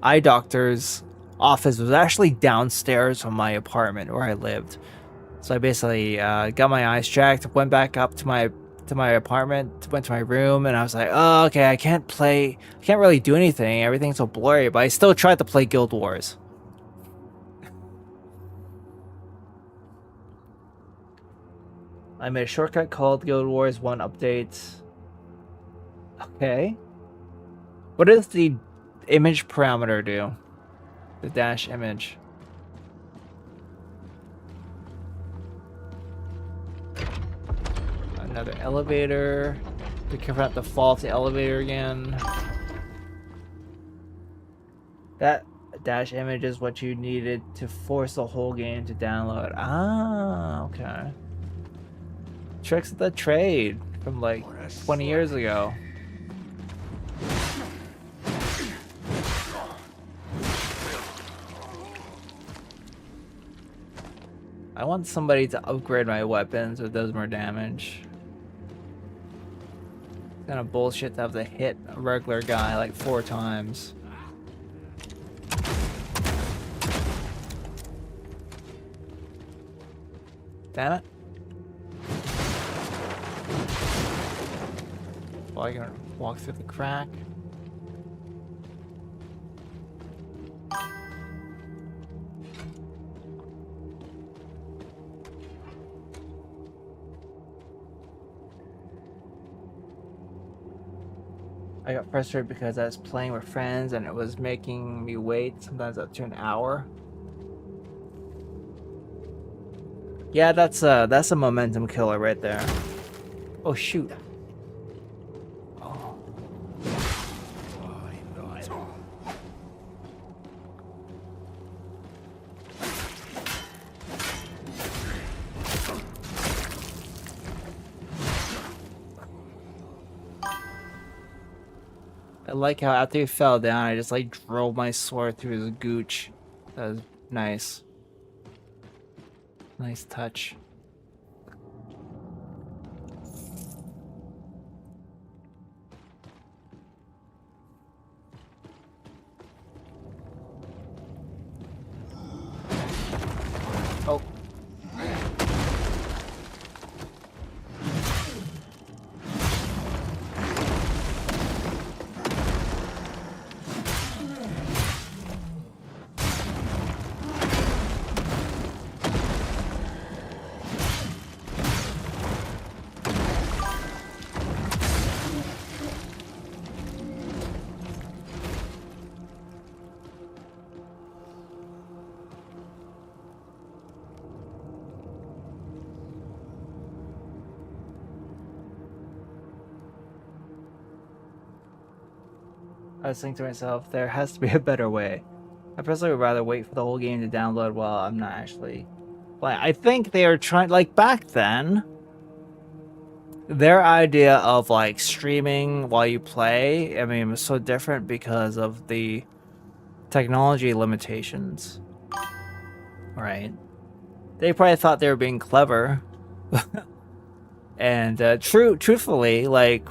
eye doctor's office was actually downstairs from my apartment where I lived. So I basically got my eyes checked, went back up to my apartment, went to my room, and I was like, oh, okay, I can't really do anything. Everything's so blurry, but I still tried to play Guild Wars. I made a shortcut called Guild Wars 1 update. Okay. What does the image parameter do? The dash image. Another elevator. Be careful not to fall off the elevator again. That dash image is what you needed to force the whole game to download. Ah, okay. Tricks of the trade from like 20 years ago. I want somebody to upgrade my weapons so it does more damage. Kind of bullshit to have to hit a regular guy like 4 times. Damn it. Well, I can walk through the crack. I got frustrated because I was playing with friends and it was making me wait sometimes up to an hour. Yeah, that's a momentum killer right there. Oh shoot. Oh. I like how after he fell down, I just like drove my sword through his gooch. That was nice. Nice touch. Oh. I was thinking to myself, there has to be a better way. I personally would rather wait for the whole game to download while I'm not actually playing. I think they are trying, like back then, their idea of like streaming while you play, I mean, it was so different because of the technology limitations, right? They probably thought they were being clever. And truthfully, like,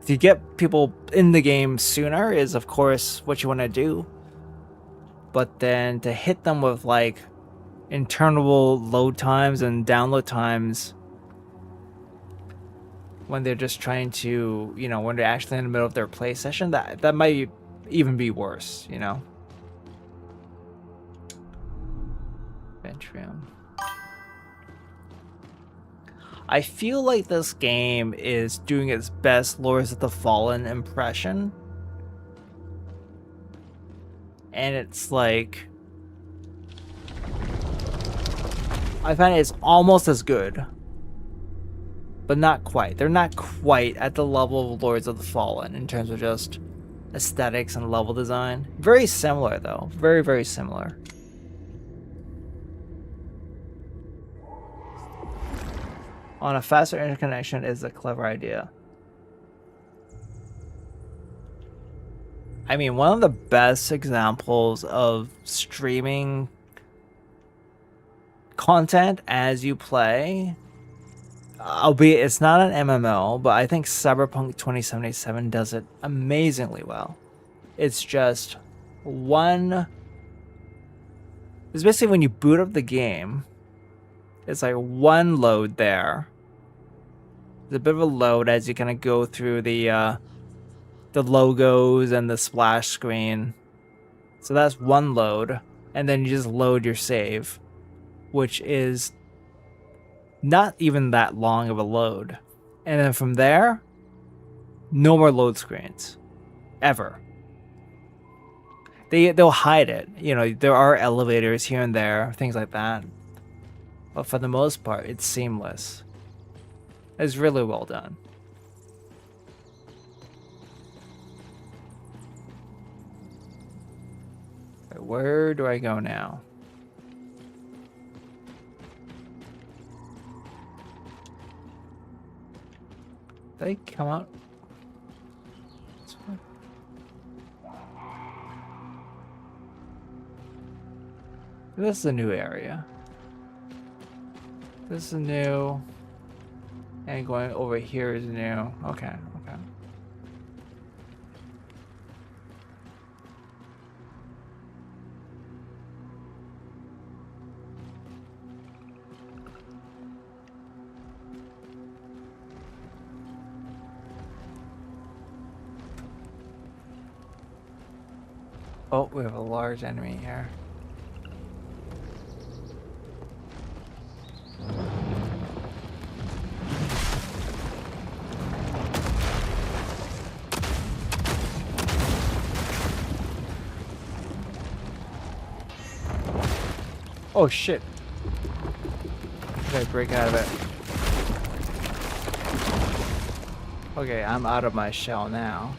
to get people in the game sooner is, of course, what you want to do. But then to hit them with, like, interminable load times and download times when they're just trying to, you know, when they're actually in the middle of their play session, that might even be worse, you know. Ventrium. I feel like this game is doing its best Lords of the Fallen impression. And it's like, I find it's almost as good, but not quite. They're not quite at the level of Lords of the Fallen in terms of just aesthetics and level design. Very similar though, very, very similar. On a faster interconnection is a clever idea. I mean, one of the best examples of streaming content as you play, albeit it's not an MMO, but I think Cyberpunk 2077 does it amazingly well. It's just it's basically when you boot up the game, it's like one load there. There's a bit of a load as you kind of go through the logos and the splash screen. So that's one load, and then you just load your save, which is not even that long of a load. And then from there, no more load screens ever. They'll hide it. You know, there are elevators here and there, things like that. But for the most part, it's seamless. It's really well done. Where do I go now? Did they come out? This is a new area. This is new. And going over here is new. Okay, okay. Oh, we have a large enemy here. Oh shit. Gotta break out of it. Okay, I'm out of my shell now.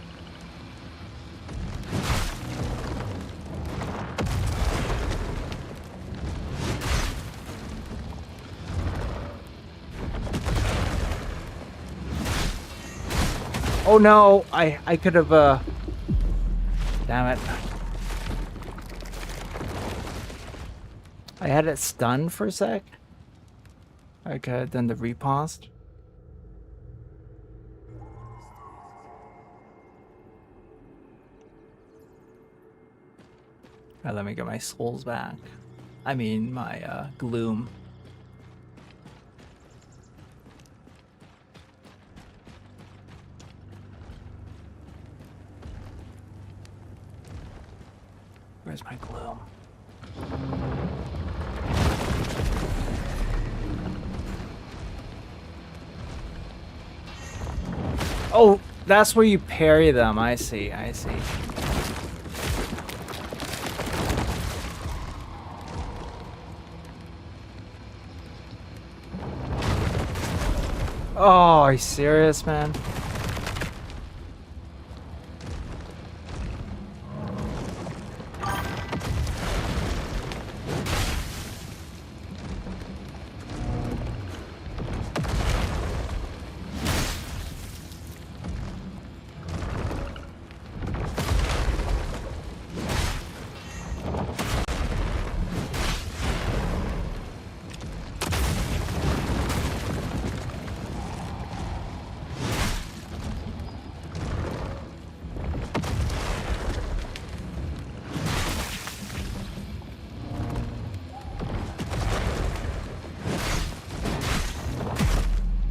Oh no, I could have damn it. I had it stunned for a sec. I could have done the riposte. Let me get my souls back. I mean my gloom. Where's my gloom? Oh, that's where you parry them. I see, I see. Oh, are you serious, man?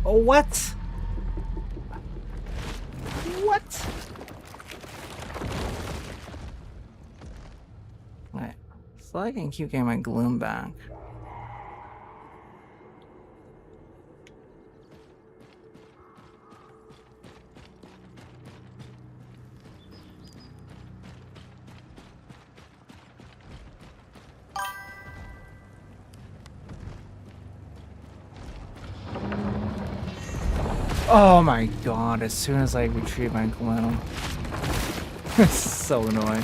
What? So I can keep getting my gloom back. Oh my god, as soon as I retrieve my gloom. It's so annoying.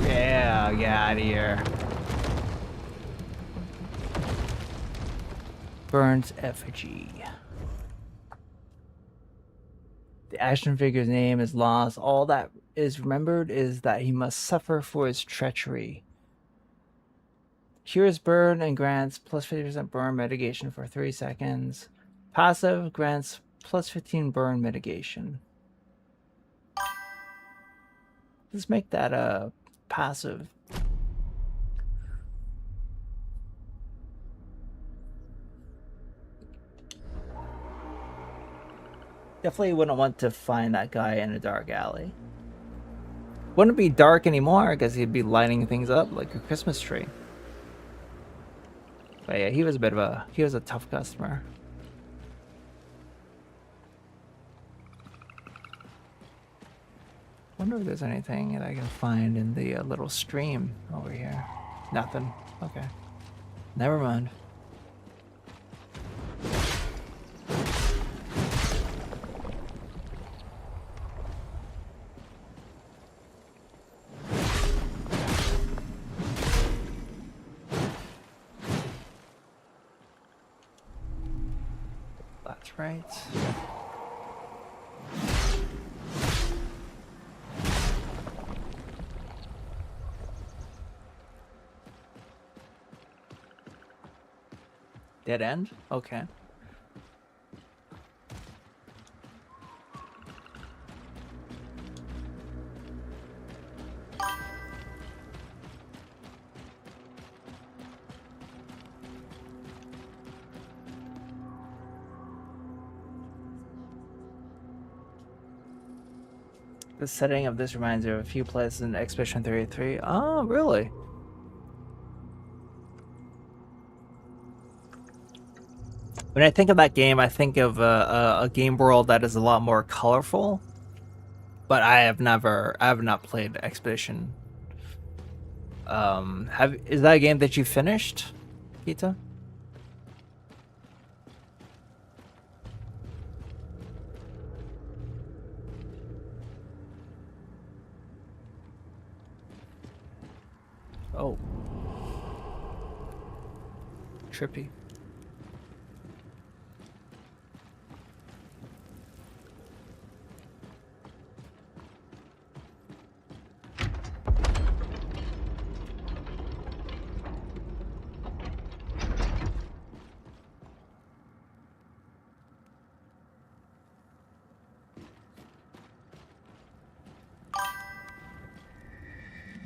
Yeah, get out of here. Burns effigy. The action figure's name is lost. All that is remembered is that he must suffer for his treachery. Cures burn and grants plus 50% burn mitigation for 3 seconds. Passive grants plus 15 burn mitigation. Let's make that a passive. Definitely wouldn't want to find that guy in a dark alley. Wouldn't be dark anymore because he'd be lighting things up like a Christmas tree. But yeah, he was a tough customer. Wonder if there's anything that I can find in the little stream over here. Nothing. Okay. Never mind. That's right. Dead end? Okay. The setting of this reminds me of a few places in Expedition 33. Oh, really? When I think of that game, I think of a game world that is a lot more colorful. But I have not played Expedition. Is that a game that you finished, Kita? Oh. Trippy.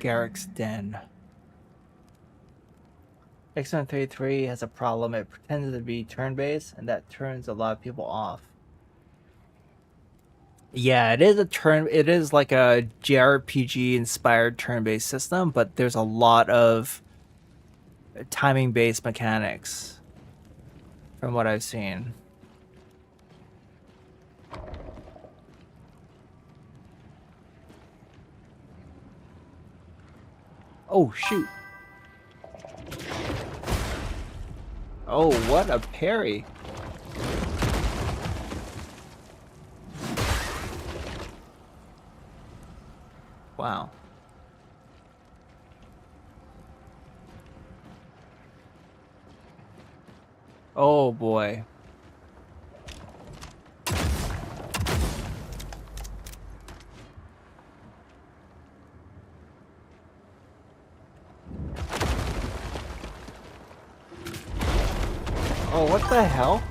Garrick's Den. X-Men33 has a problem. It pretends to be turn-based, and that turns a lot of people off. Yeah, it is a turn. It is like a JRPG inspired turn-based system, but there's a lot of timing-based mechanics from what I've seen. Oh shoot! Oh, what a parry! Wow. Oh boy. Oh, what the hell?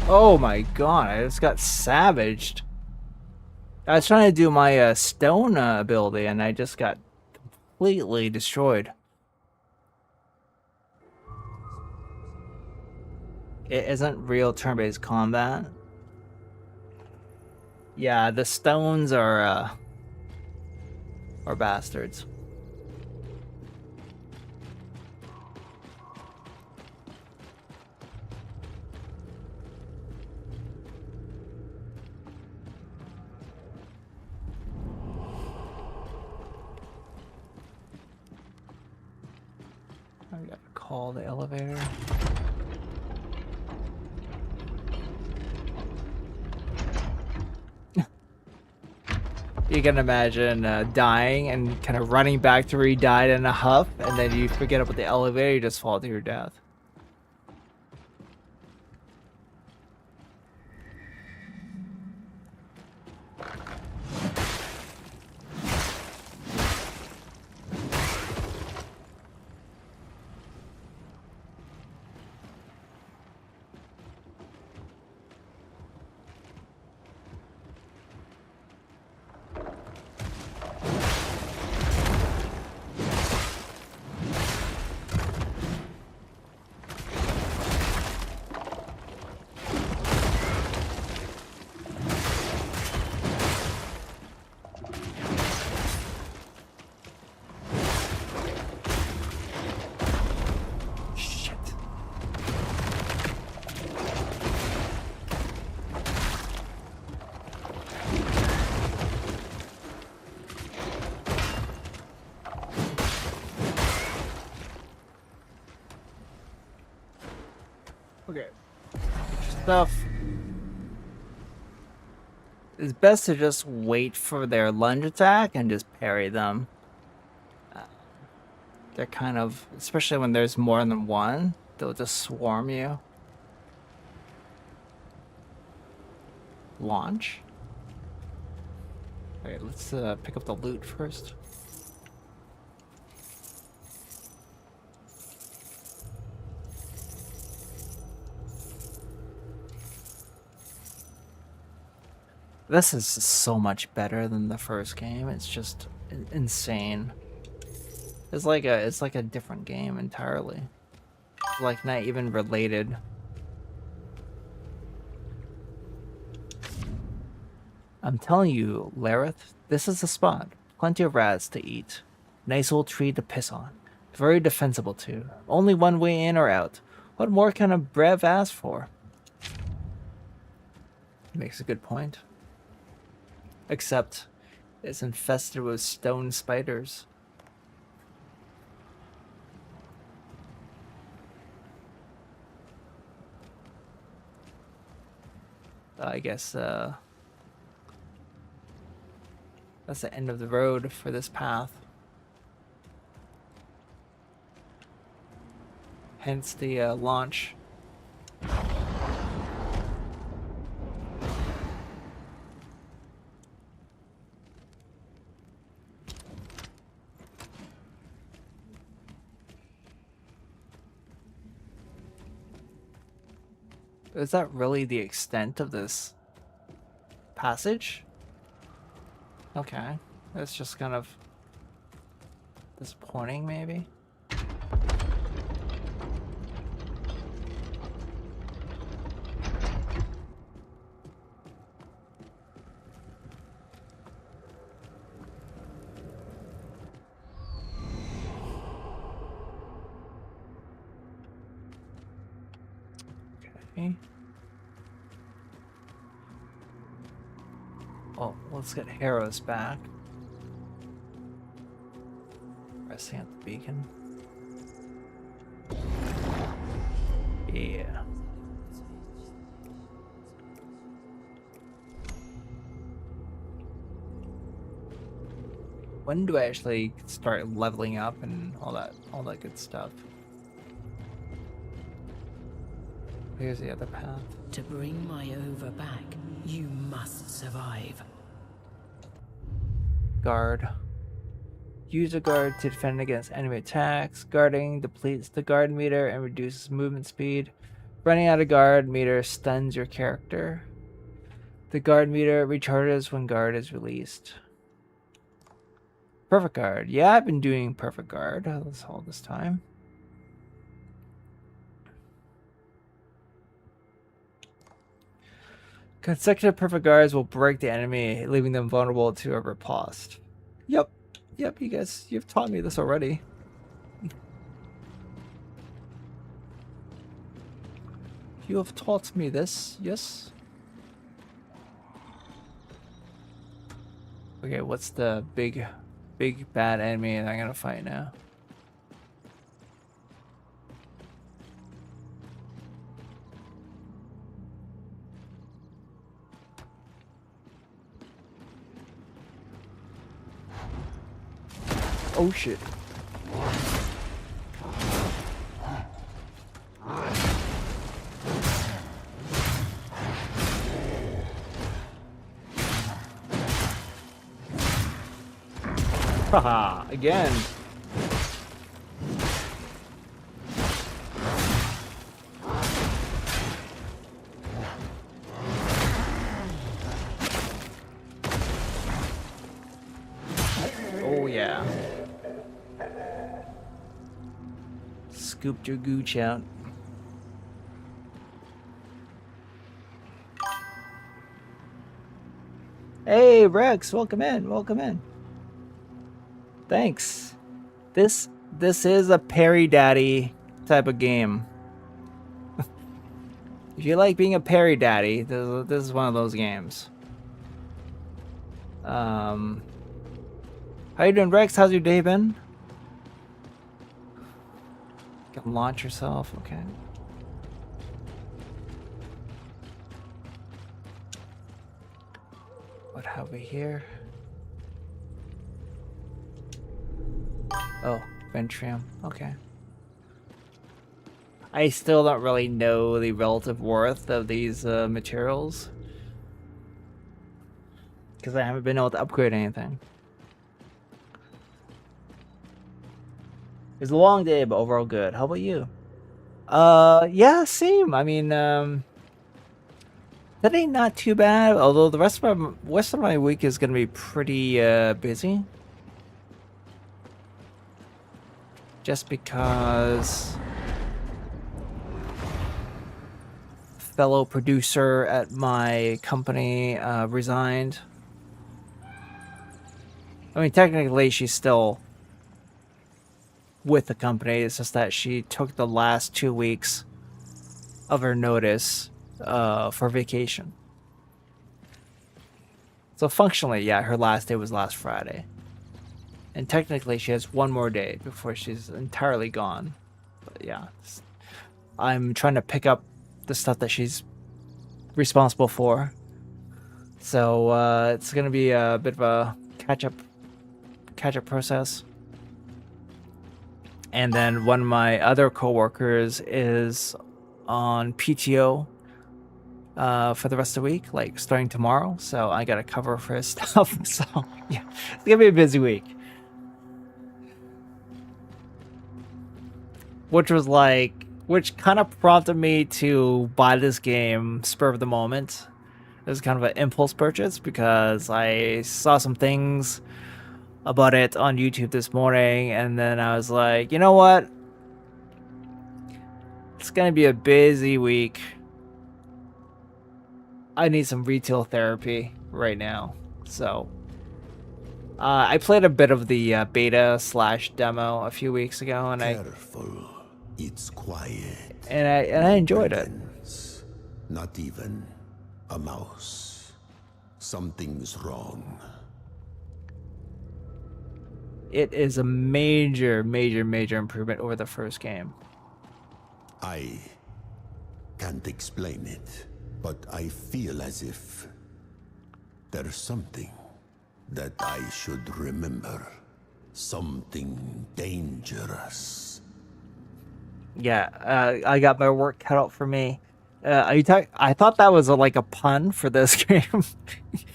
Oh my god, I just got savaged. I was trying to do my stone ability and I just got completely destroyed. It isn't real turn-based combat. Yeah, the stones are bastards. I gotta call the elevator. You can imagine dying and kind of running back to where you died in a huff, and then you forget about the elevator, you just fall to your death. Okay. Stuff. It's best to just wait for their lunge attack and just parry them. They're kind of, especially when there's more than one, they'll just swarm you. Launch. Alright, let's pick up the loot first. This is so much better than the first game. It's just insane. It's like a different game entirely. It's like not even related. I'm telling you, Lareth, this is the spot. Plenty of rats to eat. Nice old tree to piss on. Very defensible too. Only one way in or out. What more can a Brev ask for? Makes a good point. Except it's infested with stone spiders. I guess that's the end of the road for this path. Hence the launch. Is that really the extent of this passage? Okay, that's just kind of disappointing, maybe. me. Oh, let's get Harrow's back. Resting at the beacon. Yeah. When do I actually start leveling up and all that good stuff? Here's the other path. To bring my over back, you must survive. Guard. Use a guard to defend against enemy attacks. Guarding depletes the guard meter and reduces movement speed. Running out of guard meter stuns your character. The guard meter recharges when guard is released. Perfect guard. Yeah, I've been doing perfect guard all this time. Consecutive perfect guards will break the enemy, leaving them vulnerable to a riposte. Yep, you guys, you've taught me this already. You have taught me this, yes? Okay, what's the big bad enemy that I'm gonna fight now? Oh shit. Haha, again. Oh yeah. Scooped your gooch out. Hey Rex, welcome in, welcome in. Thanks. This is a parry daddy type of game. If you like being a parry daddy, this is one of those games. How you doing, Rex? How's your day been? You can launch yourself, okay. What have we here? Oh, Ventrium. Okay. I still don't really know the relative worth of these materials, because I haven't been able to upgrade anything. It's a long day, but overall good. How about you? Yeah, same. I mean, today not too bad. Although the rest of my week is gonna be pretty busy. Just because fellow producer at my company resigned. I mean, technically she's still with the company. It's just that she took the last 2 weeks of her notice for vacation. So functionally, yeah, her last day was last Friday. And technically she has one more day before she's entirely gone. But yeah, I'm trying to pick up the stuff that she's responsible for. So it's gonna be a bit of a catch up process. And then one of my other coworkers is on PTO for the rest of the week, like starting tomorrow. So I gotta cover for his stuff. So yeah, it's gonna be a busy week. Which kind of prompted me to buy this game spur of the moment. It was kind of an impulse purchase because I saw some things about it on YouTube this morning, and then I was like, you know what? It's gonna be a busy week. I need some retail therapy right now. So I played a bit of the beta/demo a few weeks ago, and Careful. It's quiet. I enjoyed it. Not even a mouse. Something's wrong. It is a major, major, major improvement over the first game. I can't explain it, but I feel as if there's something that I should remember. Something dangerous. Yeah, I got my work cut out for me. Are you I thought that was like a pun for this game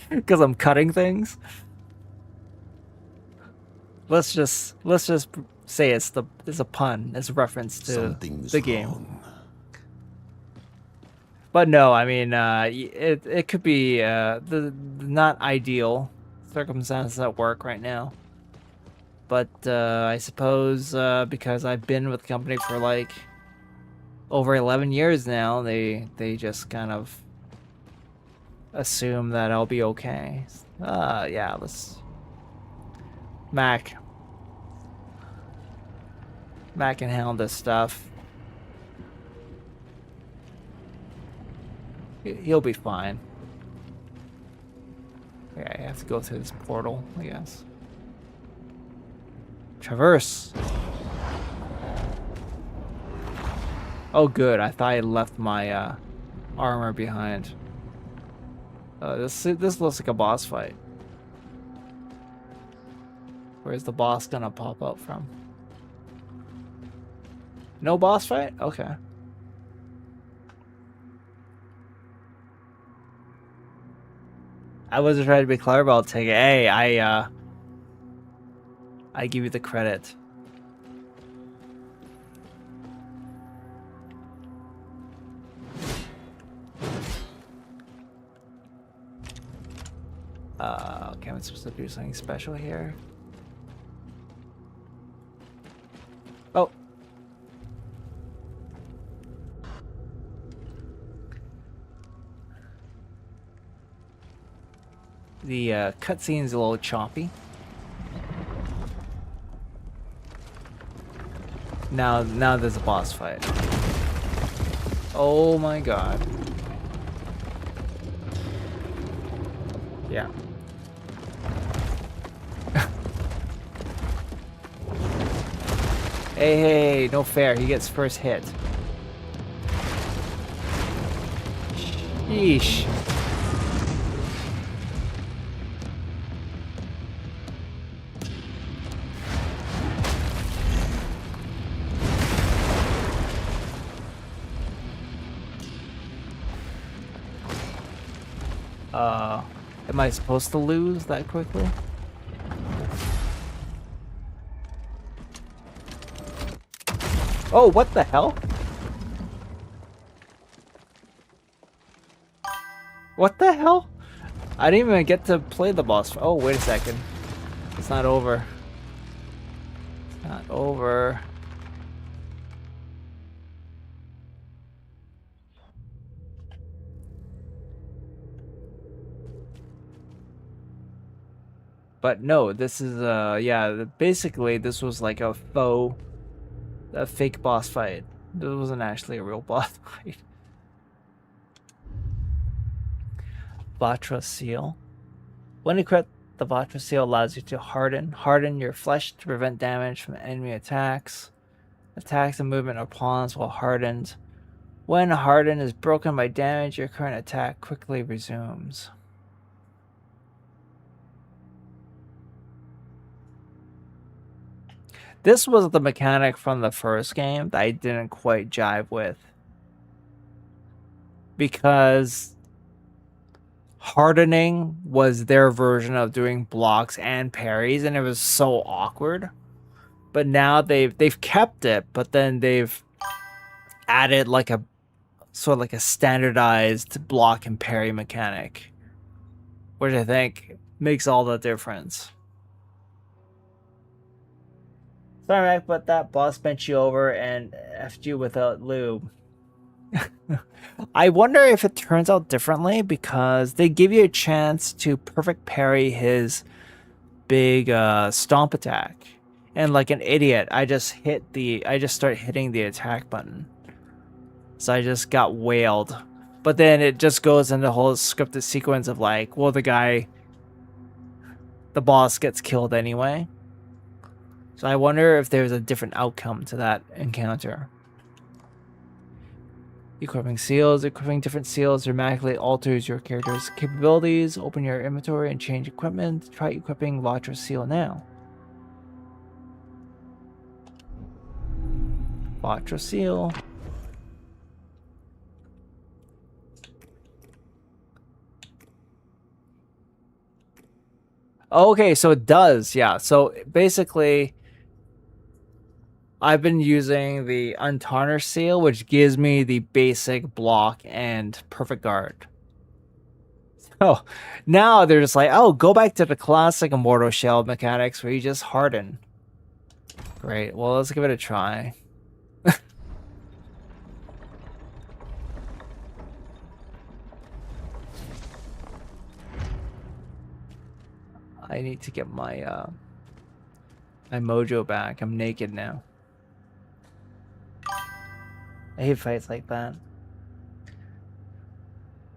because I'm cutting things. Let's just say it's a pun. It's a reference to Something's the game. wrong. But no, I mean, it could be the not ideal circumstances at work right now. But I suppose because I've been with the company for like over 11 years now, they just kind of assume that I'll be okay. Yeah, let's Mac can handle this stuff. He'll be fine. Okay, I have to go through this portal, I guess. Traverse. Oh, good. I thought I left my armor behind. This looks like a boss fight. Where's the boss gonna pop out from? No boss fight? Okay. I wasn't trying to be clever about taking. Hey, I give you the credit. Okay, I'm supposed to do something special here. Oh. The cutscene's a little choppy. Now there's a boss fight. Oh my god. Yeah. Hey, no fair. He gets first hit. Sheesh. Am I supposed to lose that quickly? Oh, what the hell? What the hell? I didn't even get to play the boss. Oh, wait a second. It's not over. It's not over. But no, this is yeah, basically this was like a fake boss fight. This wasn't actually a real boss fight. Vatra Seal. When equipped, the Vatra Seal allows you to harden your flesh to prevent damage from enemy attacks. Attacks and movement are pawns while hardened. When hardened is broken by damage, your current attack quickly resumes. This was the mechanic from the first game that I didn't quite jive with. Because hardening was their version of doing blocks and parries, and it was so awkward. But now they've kept it, but then they've added like a sort of like a standardized block and parry mechanic, which I think makes all the difference. Sorry, Mac, but that boss bent you over and effed you without lube. I wonder if it turns out differently because they give you a chance to perfect parry his big stomp attack. And like an idiot, I just start hitting the attack button. So I just got wailed But then it just goes into the whole scripted sequence of like, well, the boss gets killed anyway. So I wonder if there's a different outcome to that encounter. Equipping seals. Equipping different seals dramatically alters your character's capabilities. Open your inventory and change equipment. Try equipping Latra seal now. Latra seal. Okay, so it does, yeah. So basically, I've been using the Untarnished seal, which gives me the basic block and perfect guard. So now they're just like, oh, go back to the classic Immortal Shell mechanics where you just harden. Great, well, let's give it a try. I need to get my my mojo back. I'm naked now. I hate fights like that.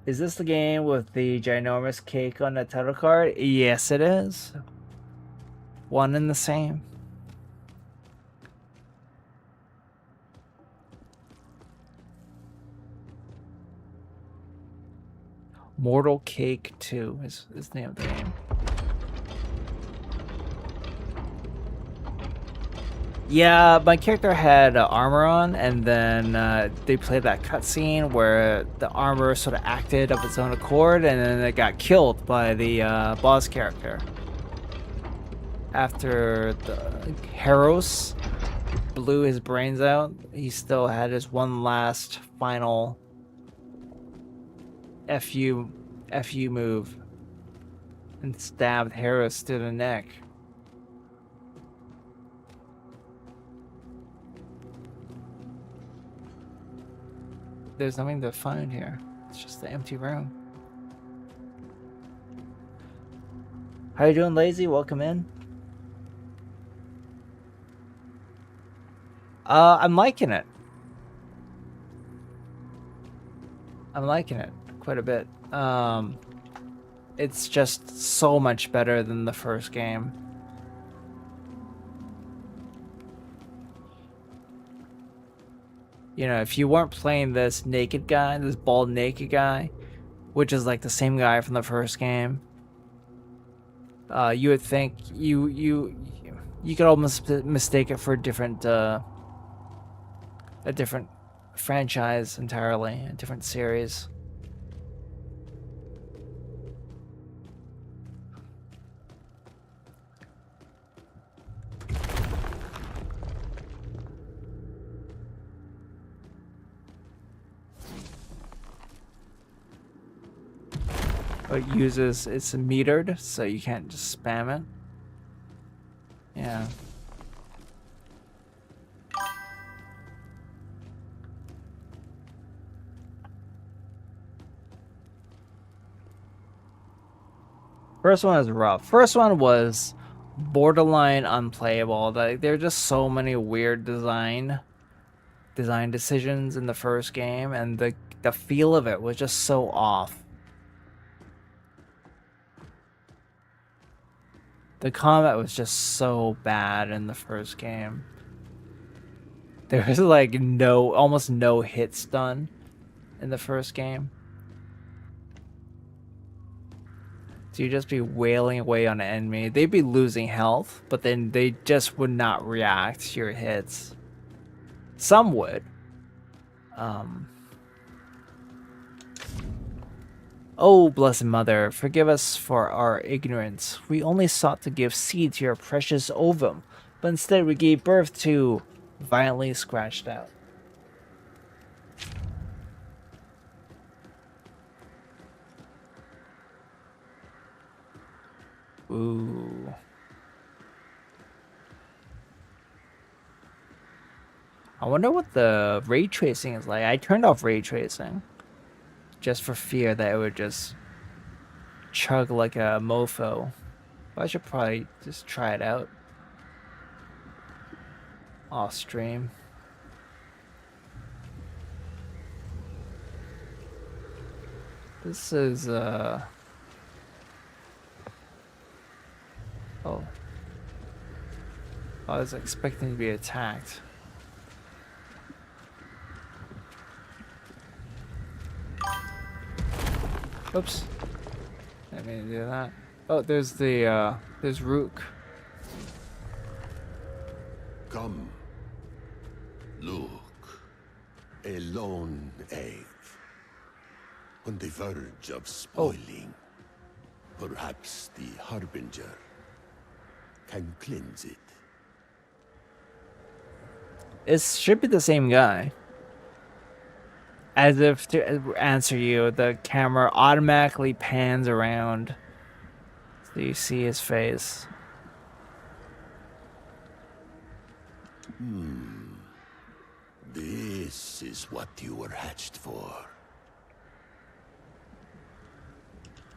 Is this the game with the ginormous cake on the title card? Yes, it is. One and the same. Mortal Cake 2 is the name of the game. Yeah, my character had armor on, and then they played that cutscene where the armor sort of acted of its own accord, and then it got killed by the boss character. After the Heros blew his brains out, he still had his one last final FU move and stabbed Heros to the neck. There's nothing to find here. It's just an empty room. How you doing, Lazy? Welcome in. I'm liking it. I'm liking it quite a bit. It's just so much better than the first game. You know, if you weren't playing this naked guy, this bald naked guy, which is like the same guy from the first game, you would think you could almost mistake it for a different franchise entirely, a different series. It uses, it's metered, so you can't just spam it. Yeah. First one was rough. First one was borderline unplayable. Like, there are just so many weird design decisions in the first game, and the feel of it was just so off. The combat was just so bad in the first game. There was like almost no hits done in the first game. So you'd just be wailing away on an enemy. They'd be losing health, but then they just would not react to your hits. Some would. Oh, Blessed Mother, forgive us for our ignorance. We only sought to give seed to your precious ovum, but instead we gave birth to violently scratched out. Ooh. I wonder what the ray tracing is like. I turned off ray tracing just for fear that it would just chug like a mofo. But I should probably just try it out off stream. This is oh. I was expecting to be attacked. Oops. Didn't mean to do that. Oh, there's Rook. Come. Look. A lone egg. On the verge of spoiling. Perhaps the Harbinger can cleanse it. It should be the same guy. As if to answer you, the camera automatically pans around so you see his face. This is what you were hatched for.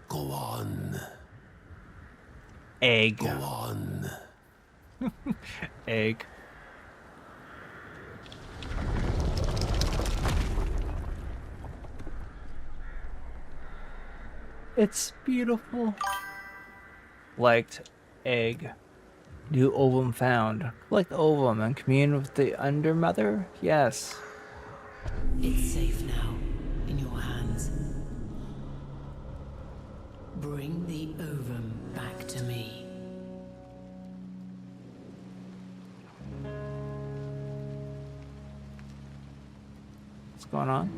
Go on. Egg. Go on. Egg. It's beautiful. Liked egg. New ovum found. Collect ovum and commune with the Undermother? Yes. It's safe now, in your hands. Bring the ovum back to me. What's going on?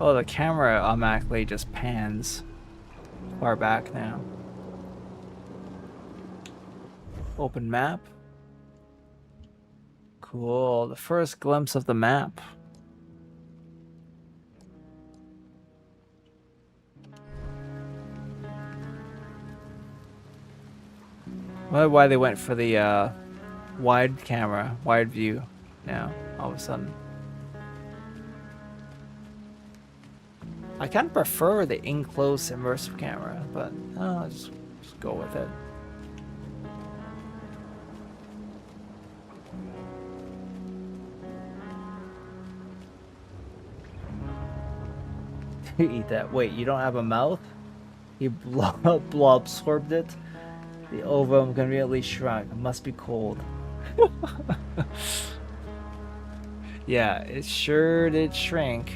Oh, the camera automatically just pans far back now. Open map. Cool. The first glimpse of the map. I wonder why they went for the wide camera, wide view now, all of a sudden. I kind of prefer the in-close immersive camera, but I'll just go with it. Eat that. Wait, you don't have a mouth? You blob absorbed it? The ovum conveniently shrunk. It must be cold. Yeah, it sure did shrink.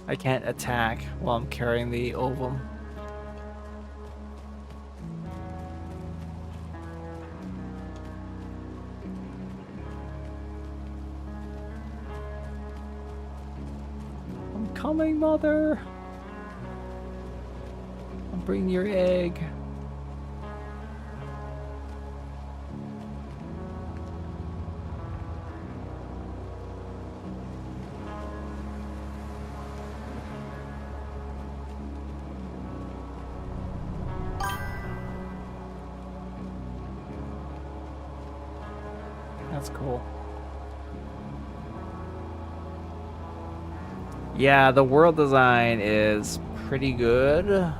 I can't attack while I'm carrying the ovum. I'm coming, mother. I'll bring your egg. That's cool. Yeah, the world design is pretty good.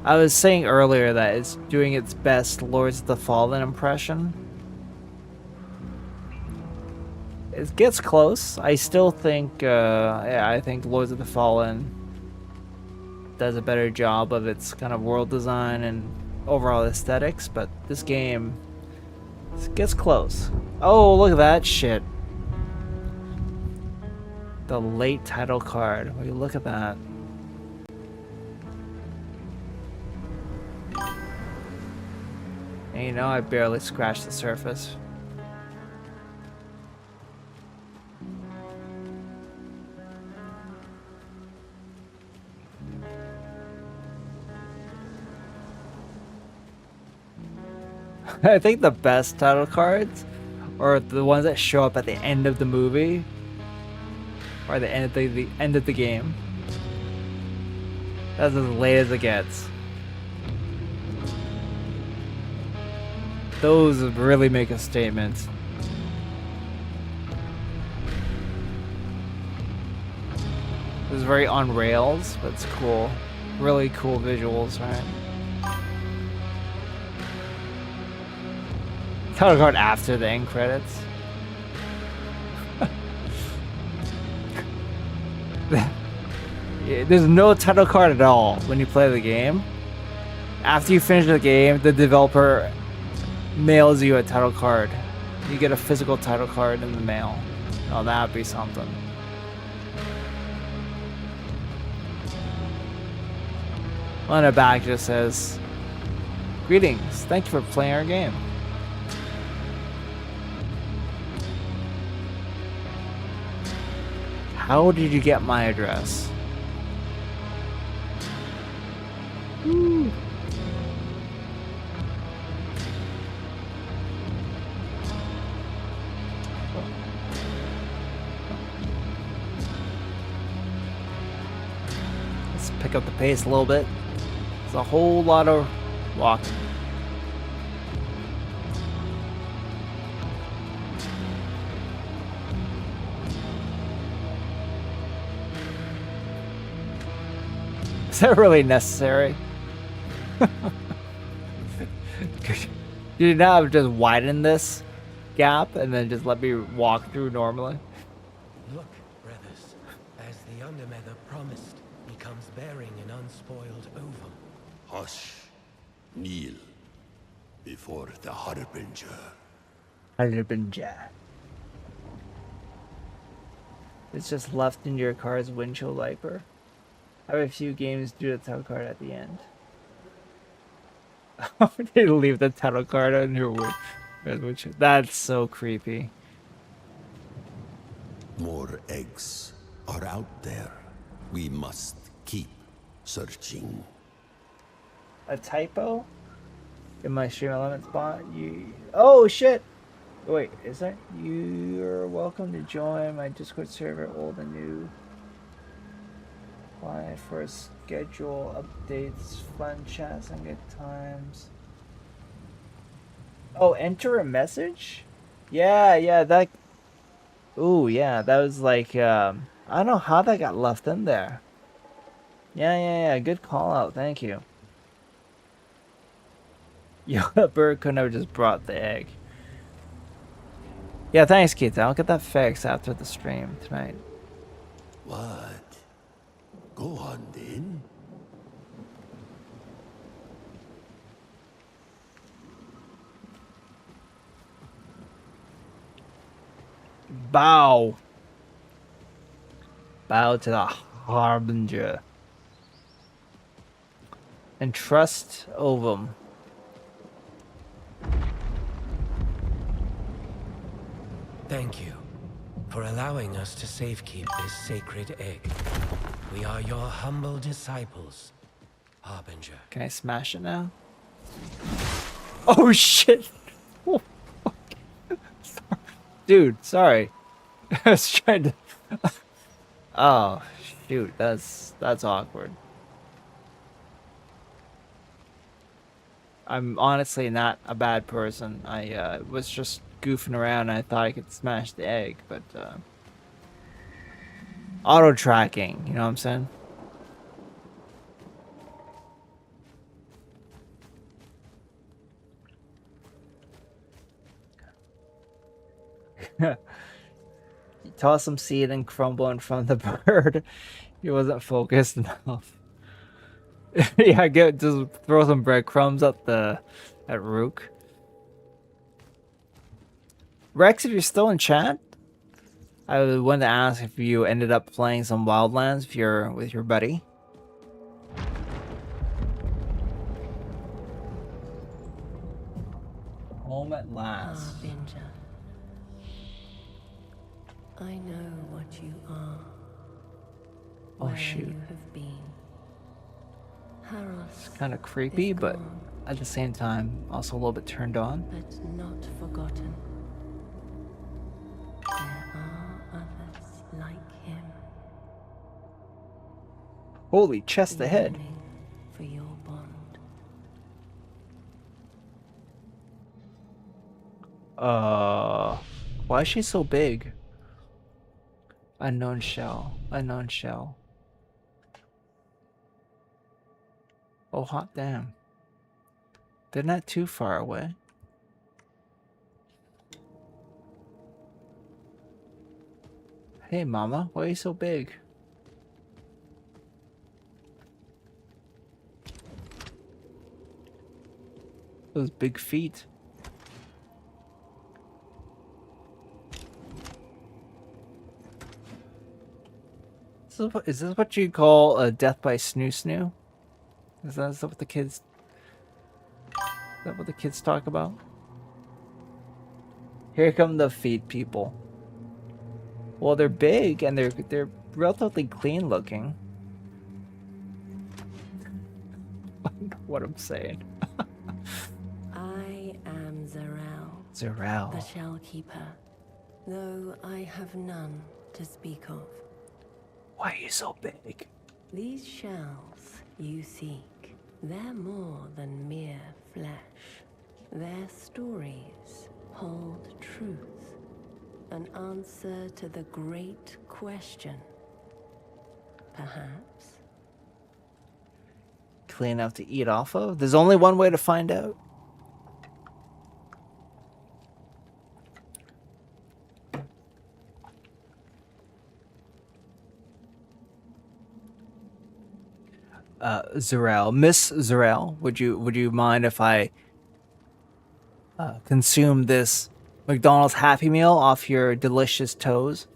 I was saying earlier that it's doing its best Lords of the Fallen impression. It gets close. I still think, yeah, I think Lords of the Fallen does a better job of its kind of world design and overall aesthetics, but this game gets close. Oh, look at that shit. The late title card. Will you look at that? And you know, I barely scratched the surface. I think the best title cards are the ones that show up at the end of the movie or the end of the game. That's as late as it gets. Those really make a statement. This is very on rails, but it's cool. Really cool visuals, right? Title card after the end credits. There's no title card at all when you play the game. After you finish the game, the developer mails you a title card. You get a physical title card in the mail. Oh, that'd be something. On the back just says, "Greetings, thank you for playing our game." How did you get my address? Ooh. Let's pick up the pace a little bit. It's a whole lot of walking. Is that really necessary? You did not have just widen this gap and then just let me walk through normally. Look, brothers, as the Undermother promised, he comes bearing an unspoiled ovum. Hush. Kneel before the Harbinger. Harbinger. It's just left in your car's windshield wiper. I have a few games do the title card at the end. They leave the title card on your windshield. That's so creepy. More eggs are out there. We must keep searching. A typo? In my stream element spot? Oh shit! Wait, is that? You're welcome to join my Discord server, old and new. Apply for schedule updates, fun chats, and good times. Oh, enter a message? Yeah, that... Ooh, yeah, that was like, I don't know how that got left in there. Yeah, good call out, thank you. Yo, that bird couldn't have just brought the egg. Yeah, thanks, Keith. I'll get that fixed after the stream tonight. What? Go on then. Bow. Bow to the Harbinger. And trust ovum. Thank you for allowing us to safekeep this sacred egg. We are your humble disciples, Harbinger. Can I smash it now? Oh shit! Oh, fuck. Dude, sorry. I was trying to... Oh, shoot. That's awkward. I'm honestly not a bad person. I was just goofing around and I thought I could smash the egg, but auto tracking, you know what I'm saying? You toss some seed and crumble in front of the bird. He wasn't focused enough. Yeah, just throw some breadcrumbs at Rook. Rex, if you're still in chat, I wanted to ask if you ended up playing some Wildlands if you're with your buddy. Home at last. Harbinger. I know what you are. Oh where shoot. you have been. Haros Kind of creepy, is but gone, at the same time, also a little bit turned on. but not forgotten. There are others like him. Holy chest ahead. yearning for your bond. Why is she so big? Unknown shell. Unknown shell. Oh, hot damn. They're not too far away. Hey, mama, why are you so big? Those big feet. Is this what you call a death by snoo snoo? Is that what the kids? Is that what the kids talk about? Here come the feet people. Well, they're big and they're relatively clean looking. What I'm saying. I am Zarel. Zarel. The Shellkeeper, though I have none to speak of. Why are you so big? These shells you seek, they're more than mere flesh. Their stories hold truth, an answer to the great question. Perhaps. Clean enough to eat off of? There's only one way to find out. Zarel, Miss Zarel, would you mind if I consume this McDonald's Happy Meal off your delicious toes?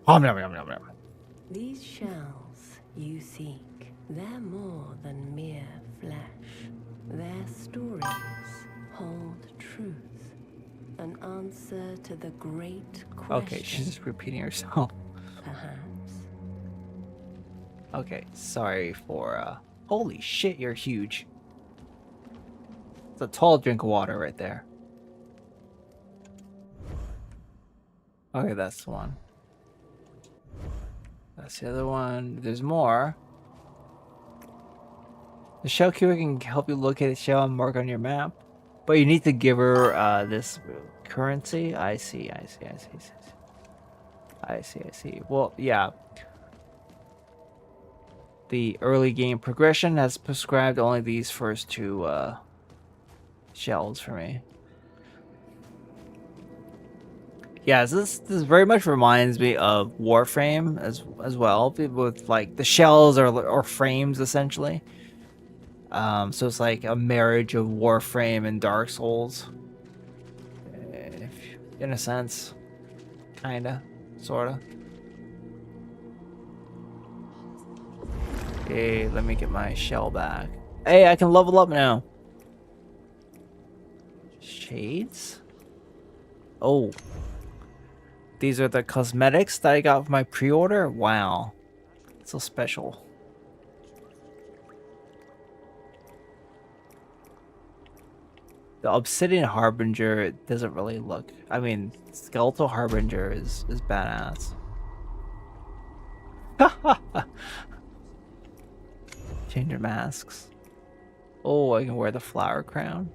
Nom, nom, nom, nom, nom. These shells you seek, they're more than mere flesh. Their stories hold truth, an answer to the great question. Okay, she's just repeating herself. Perhaps. Okay, sorry for holy shit, you're huge. It's a tall drink of water right there. Okay, that's the one. That's the other one. There's more. The shell keeper can help you locate a shell and mark on your map. But you need to give her this currency. I see. Well, yeah. The early game progression has prescribed only these first two shells for me. Yeah, this very much reminds me of Warframe as well, with like the shells or frames essentially. So it's like a marriage of Warframe and Dark Souls, in a sense, kinda, sorta. Okay, let me get my shell back. Hey, I can level up now. Shades? Oh. These are the cosmetics that I got for my pre-order? Wow. So special. The Obsidian Harbinger doesn't really look... I mean, Skeletal Harbinger is badass. Change your masks. Oh, I can wear the flower crown.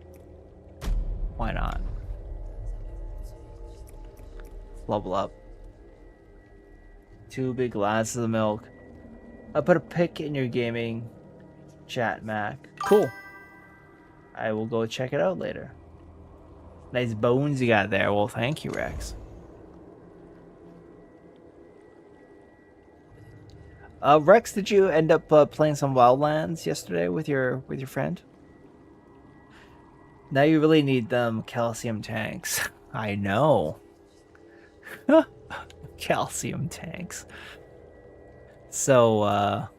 Why not? Level up. 2 big glasses of milk. I put a pic in your gaming chat, Mac. Cool. I will go check it out later. Nice bones you got there. Well, thank you, Rex. Rex, did you end up playing some Wildlands yesterday with your friend? Now you really need them calcium tanks. I know. Calcium tanks. So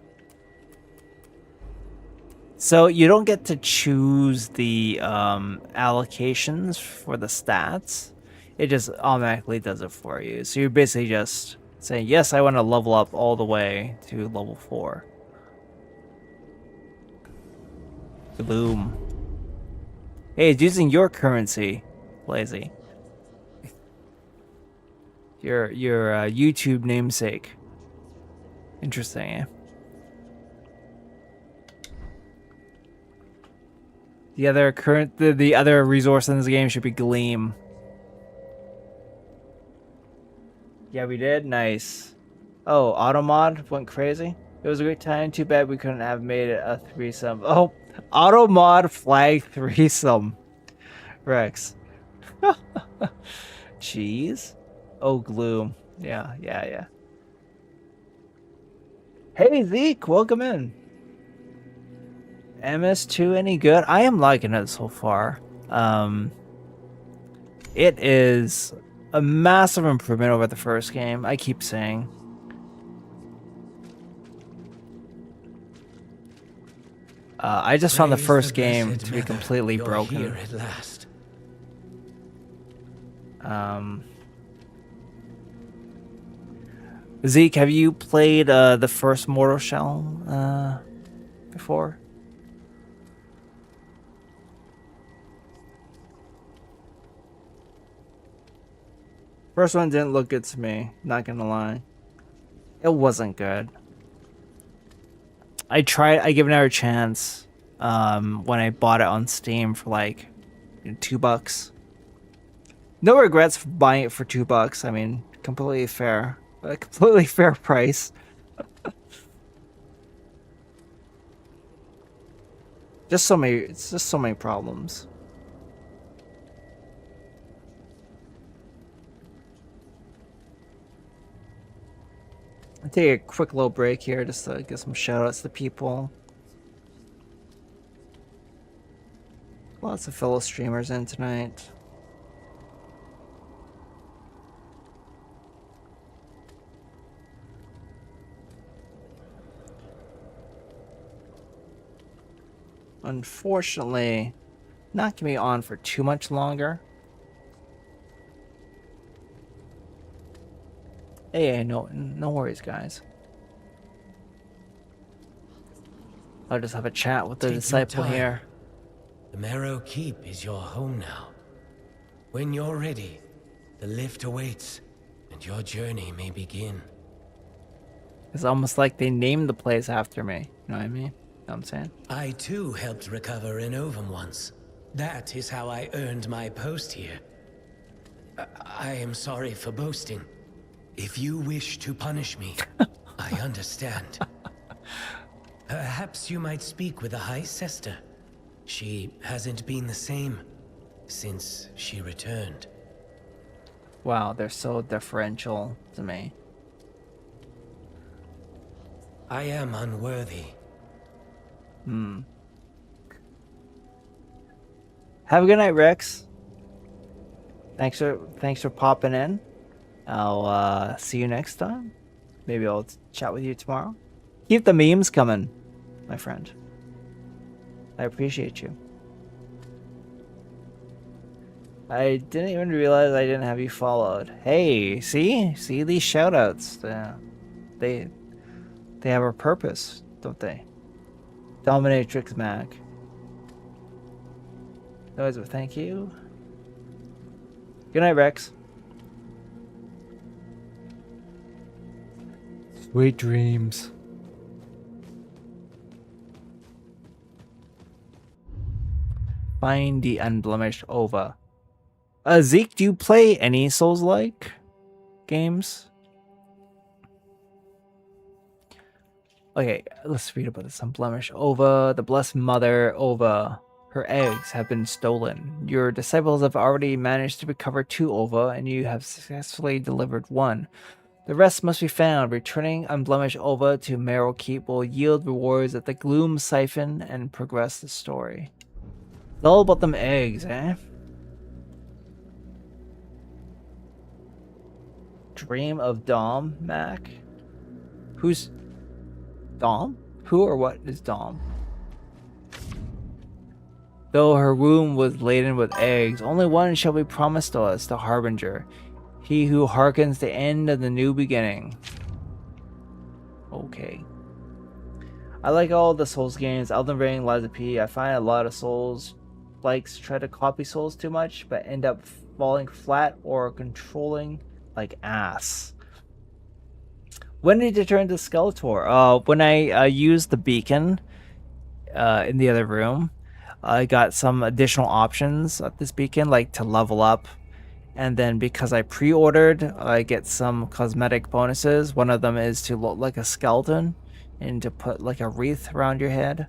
you don't get to choose the allocations for the stats. It just automatically does it for you. So you're basically just saying, yes, I want to level up all the way to level 4. Boom. Hey, it's using your currency, Lazy. Your YouTube namesake. Interesting, eh? The other resource in this game should be Gleam. Yeah, we did. Nice. Oh, Automod went crazy. It was a great time. Too bad we couldn't have made it a threesome. Oh, Automod flag threesome. Rex. Cheese. Oh, Gloom. Yeah. Hey, Zeke, welcome in. MS2 any good? I am liking it so far. It is a massive improvement over the first game. I keep saying. I just found the Praise first the game blessed to be Mother, completely you're broken. Here at last. Zeke, have you played the first Mortal Shell before? First one didn't look good to me, not gonna lie. It wasn't good. I gave it another chance when I bought it on Steam for like $2. No regrets for buying it for $2. I mean, completely fair. A completely fair price. It's just so many problems. I'll take a quick little break here just to get some shout outs to people. Lots of fellow streamers in tonight. Unfortunately, not gonna be on for too much longer. Hey, no worries, guys. I'll just have a chat with the Take your disciple time. here. The Marrow Keep is your home now. When you're ready, the lift awaits, and your journey may begin. It's almost like they named the place after me. You know what I mean? You know what I'm saying? I too helped recover Enovum once. That is how I earned my post here. I am sorry for boasting. If you wish to punish me, I understand. Perhaps you might speak with the High Sister. She hasn't been the same since she returned. Wow, they're so differential to me. I am unworthy. Have a good night, Rex. Thanks for popping in. I'll see you next time. Maybe I'll chat with you tomorrow. Keep the memes coming, my friend. I appreciate you. I didn't even realize I didn't have you followed. Hey, see these shoutouts. They have a purpose, don't they? Dominatrix Mac. Noise, but thank you. Good night, Rex. Sweet dreams. Find the unblemished Ova. Zeke, do you play any Souls-like games? Okay, let's read about this. Unblemished Ova, the Blessed Mother Ova. Her eggs have been stolen. Your disciples have already managed to recover 2 Ova, and you have successfully delivered 1. The rest must be found. Returning unblemished Ova to Marrow Keep will yield rewards at the Gloom Siphon and progress the story. It's all about them eggs, eh? Dream of Dom, Mac? Who's Dom? Who or what is Dom? Though her womb was laden with eggs, only one shall be promised to us, the Harbinger. He who hearkens the end of the new beginning. Okay. I like all the Souls games. Elden Ring, Lies of P. I find a lot of Souls likes try to copy Souls too much, but end up falling flat or controlling like ass. When did you turn to Skeletor? When I used the beacon in the other room, I got some additional options at this beacon, like to level up And then because I pre-ordered, I get some cosmetic bonuses. One of them is to look like a skeleton and to put like a wreath around your head.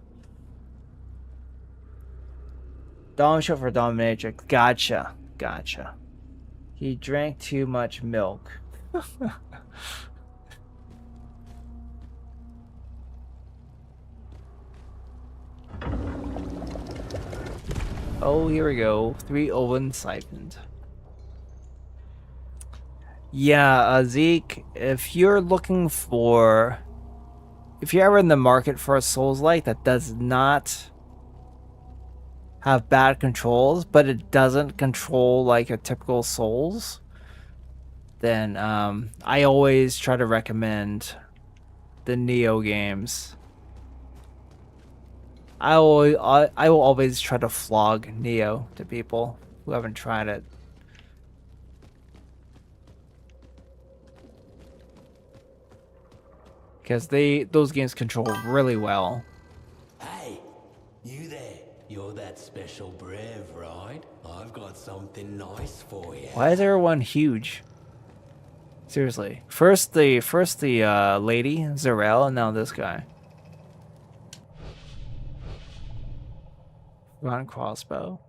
Dom show for dominatrix. Gotcha. Gotcha. He drank too much milk. Oh, here we go. 3 oven siphoned. Yeah, Zeke, if you're looking for... If you're ever in the market for a Souls-like that does not have bad controls, but it doesn't control like a typical Souls, then I always try to recommend the Neo games. I will always try to flog Neo to people who haven't tried it. Because those games control really well. Hey, you there? You're that special Brev, right? I've got something nice for you. Why is everyone huge? Seriously. First the lady, Zarel, and now this guy. Run crossbow.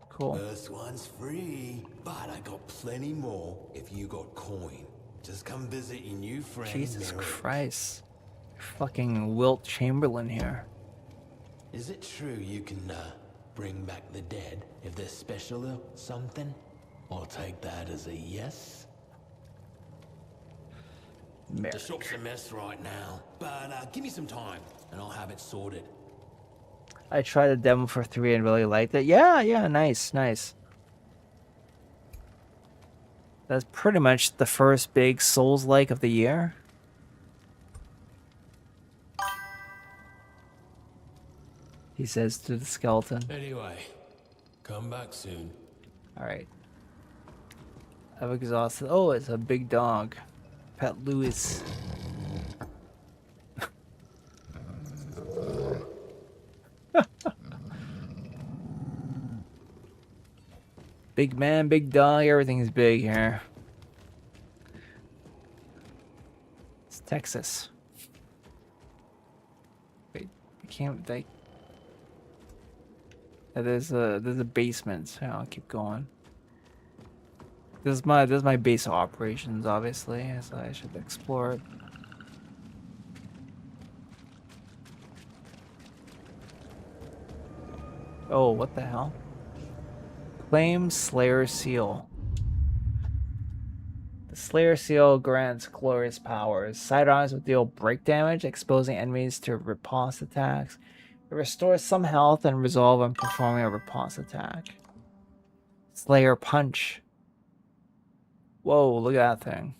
Cool. First one's free, but I got plenty more if you got coin. Just come visit your new friend. Jesus Merrick. Christ. Fucking Wilt Chamberlain here. Is it true you can bring back the dead if they're special or something? I'll take that as a yes. Merrick. The shop's a mess right now, but give me some time and I'll have it sorted. I tried the demo for 3 and really liked it. Yeah, nice. That's pretty much the first big Souls-like of the year. He says to the skeleton. Anyway, come back soon. Alright. I've exhausted. Oh, it's a big dog. Pet Louis. Big man, big dog, everything's big here. It's Texas. Wait, I can't like there's a basement, so I'll keep going. This is my base of operations, obviously, so I should explore it. Oh, what the hell? Claim Slayer Seal. The Slayer Seal grants glorious powers. Sidearms will deal break damage, exposing enemies to riposte attacks. It restores some health and resolve when performing a riposte attack. Slayer Punch. Whoa, look at that thing.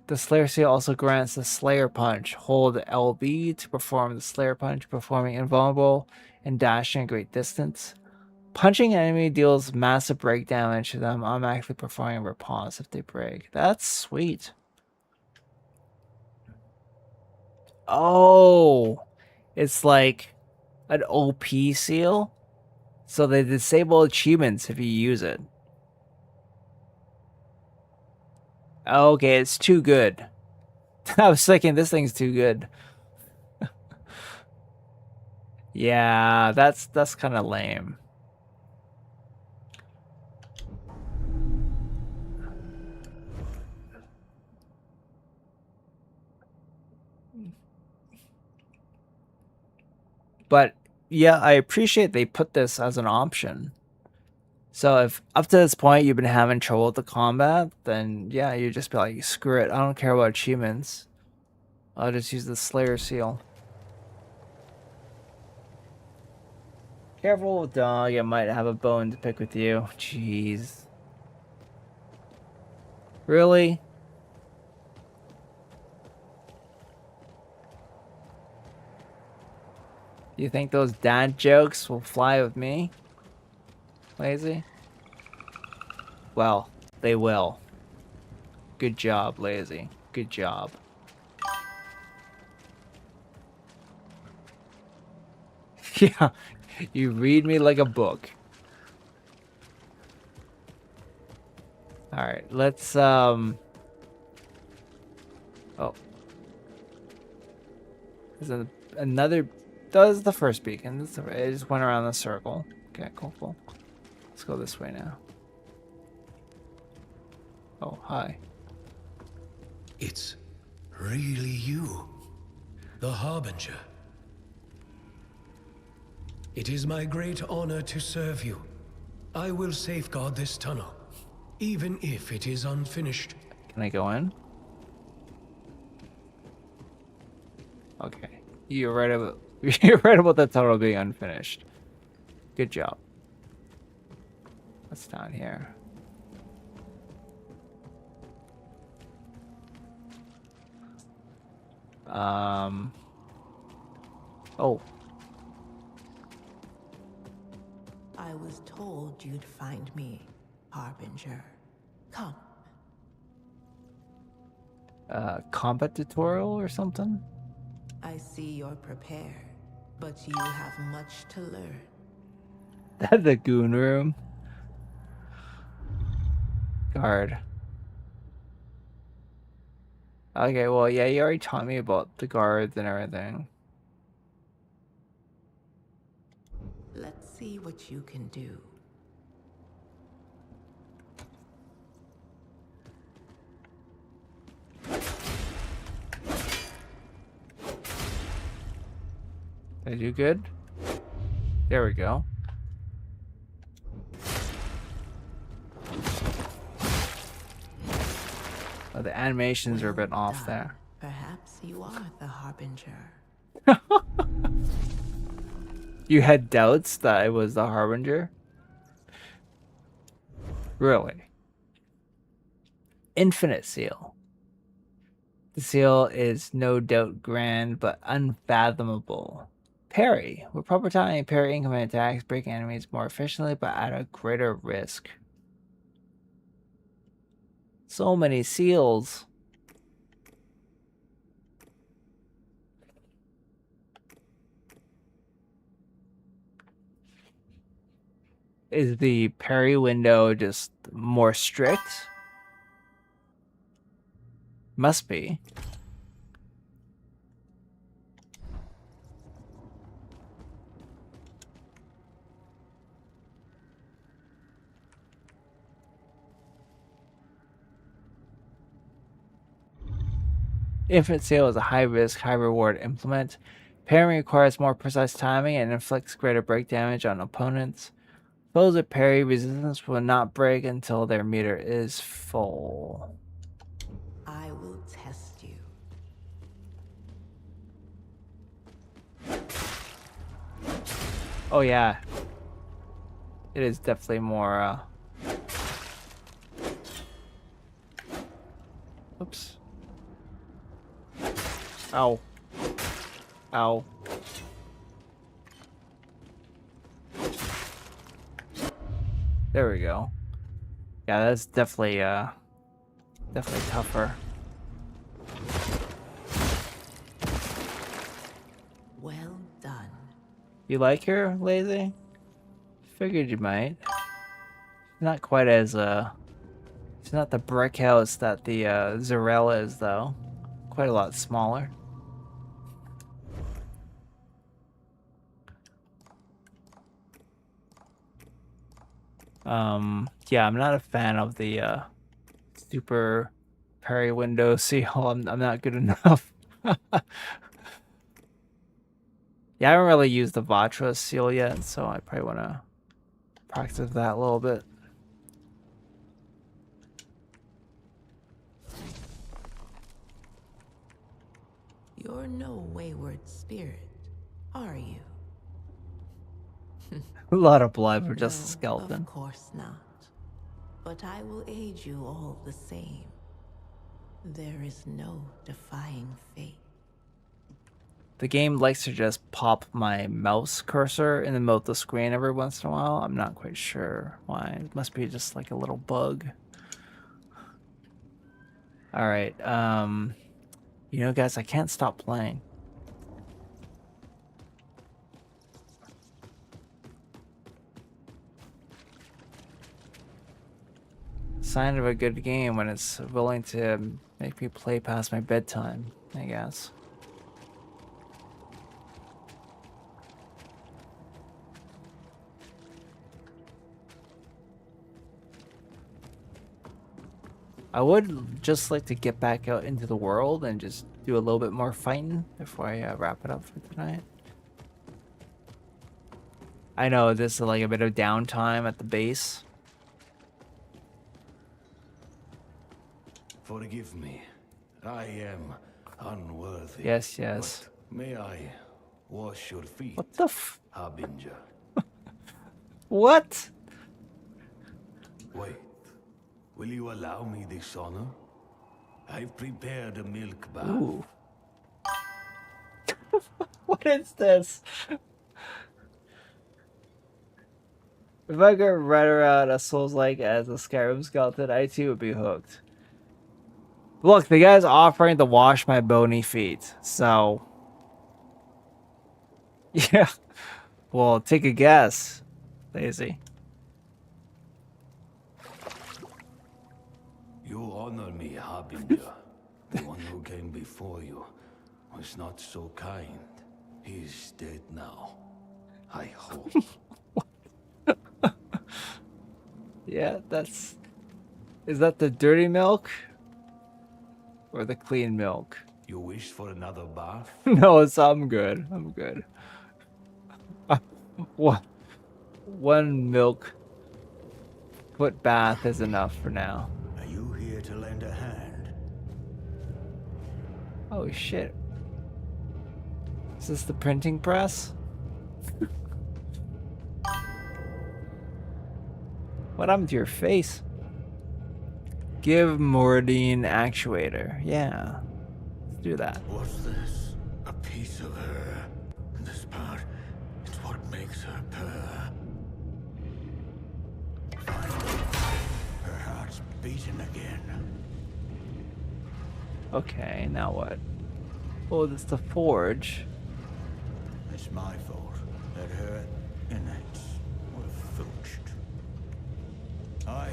The Slayer Seal also grants the Slayer Punch. Hold LB to perform the Slayer Punch, performing invulnerable and dashing a great distance. Punching an enemy deals massive break damage to them, automatically performing a riposte if they break. That's sweet. Oh, it's like an OP seal? So they disable achievements if you use it. Okay, it's too good. I was thinking this thing's too good. Yeah, that's kind of lame. But yeah, I appreciate they put this as an option. So if up to this point you've been having trouble with the combat, then yeah, you just be like, screw it, I don't care about achievements. I'll just use the Slayer Seal. Careful with dog, it might have a bone to pick with you. Jeez. Really? You think those dad jokes will fly with me? Lazy? Well, they will. Good job, Lazy. Good job. Yeah, you read me like a book. All right, let's Oh, there's another. That was the first beacon. It just went around the circle. Okay, cool. Let's go this way now. Oh, hi. It's really you, the Harbinger. It is my great honor to serve you. I will safeguard this tunnel, even if it is unfinished. Can I go in? Okay. You're right about the tunnel being unfinished. Good job. What's down here? Oh. I was told you'd find me, Harbinger. Come. Combat tutorial or something? I see you're prepared, but you have much to learn. The goon room. Guard. Okay, well, yeah, you already taught me about the guards and everything. Let's see what you can do. Did I do good? There we go. Oh, the animations are a bit off there. Perhaps you are the Harbinger. You had doubts that I was the Harbinger? Really? Infinite Seal. The seal is no doubt grand, but unfathomable. Parry. With proper timing, parry incoming attacks, break enemies more efficiently, but at a greater risk. So many seals. Is the parry window just more strict? Must be. Infinite Seal is a high-risk, high-reward implement. Parrying requires more precise timing and inflicts greater break damage on opponents. Foes with parry resistance will not break until their meter is full. I will test you. Oh yeah. It is definitely more, Oops. Ow. Ow. There we go. Yeah, that's definitely tougher. Well done. You like her, Lazy? Figured you might. Not quite as, it's not the brick house that the, Zarella is, though. Quite a lot smaller. Yeah, I'm not a fan of the, super parry window seal. I'm not good enough. Yeah, I haven't really used the Vatra seal yet, so I probably want to practice that a little bit. You're no wayward spirit, are you? A lot of blood for just a skeleton. Of course not. But I will aid you all the same. There is no defying fate. The game likes to just pop my mouse cursor in the middle of the screen every once in a while. I'm not quite sure why. It must be just like a little bug. Alright, you know, guys, I can't stop playing. sign of a good game when it's willing to make me play past my bedtime, I guess. I would just like to get back out into the world and just do a little bit more fighting before I wrap it up for tonight. I know this is like a bit of downtime at the base. Forgive me. I am unworthy. Yes, yes. But may I wash your feet? What the f- Harbinger. What? Wait. Will you allow me this honor? I've prepared a milk bath. Ooh. What is this? If I could run around a Souls-like as a Skyrim skeleton, I too would be hooked. Look, the guy's offering to wash my bony feet, so... Yeah. Well, take a guess, Daisy. You honor me, Harbinger. The one who came before you was not so kind. He's dead now. I hope. Yeah, that's... Is that the dirty milk? Or the clean milk? You wish for another bath? No, I'm good. I'm good. One milk foot bath is enough for now. Are you here to lend a hand? Oh shit. Is this the printing press? What happened to your face? Give Mordine actuator. Yeah. Let's do that. What's this? A piece of her. This part, it's what makes her purr. Finally, her heart's beating again. Okay, now what? Oh, this is the forge. It's my fault that her innards were filched. I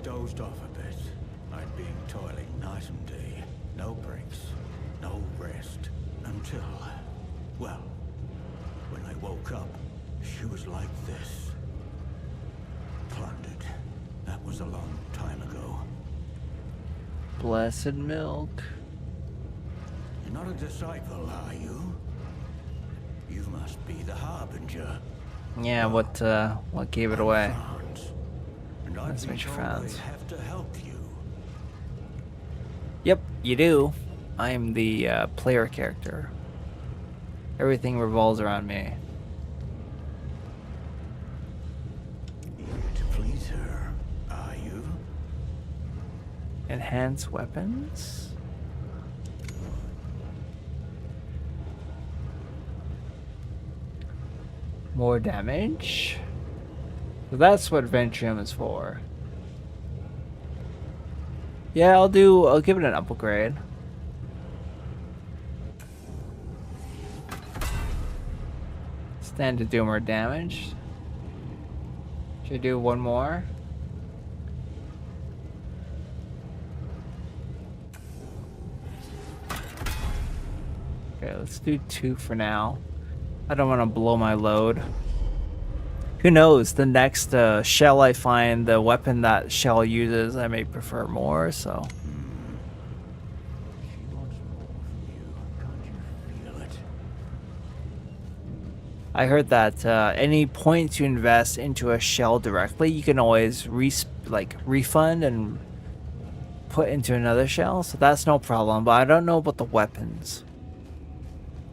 dozed off a bit. I'd been toiling night and day. No breaks, no rest. Until, well, when I woke up, she was like this. Plundered. That was a long time ago. Blessed milk. You're not a disciple, are you? You must be the Harbinger. Yeah, what gave it away? And Let's make your friends. I have to help you. Yep, you do. I am the player character. Everything revolves around me. Here to please her, are you? Enhance weapons? More damage? So that's what Ventrium is for. Yeah, I'll give it an upgrade. Stand to do more damage. Should I do one more? Okay, let's do 2 for now. I don't want to blow my load. Who knows? The next shell I find, the weapon that shell uses, I may prefer more, so... She wants more from you. Can't you feel it? I heard that any points you invest into a shell directly, you can always refund and put into another shell, so that's no problem. But I don't know about the weapons.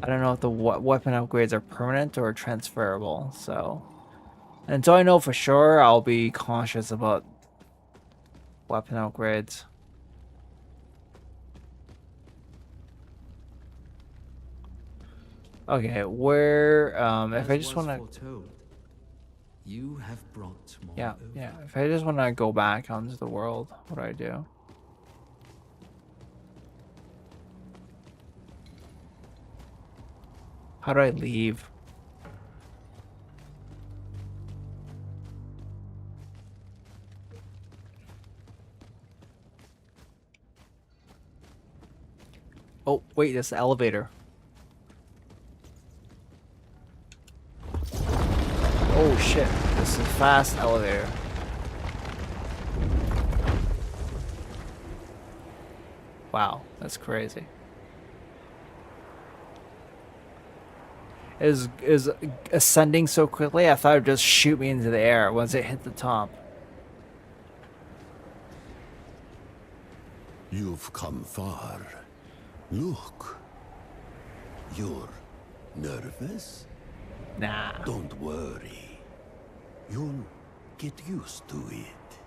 I don't know if the weapon upgrades are permanent or transferable, so... Until I know for sure, I'll be cautious about weapon upgrades. Okay, where, if I just want to... You have brought more Yeah, over. yeah. If I just want to go back onto the world, what do I do? How do I leave? Oh, wait, there's the elevator. Oh shit, this is a fast elevator. Wow, that's crazy. Is ascending so quickly, I thought it would just shoot me into the air once it hit the top. You've come far. Look. You're nervous? Nah. Don't worry. You'll get used to it.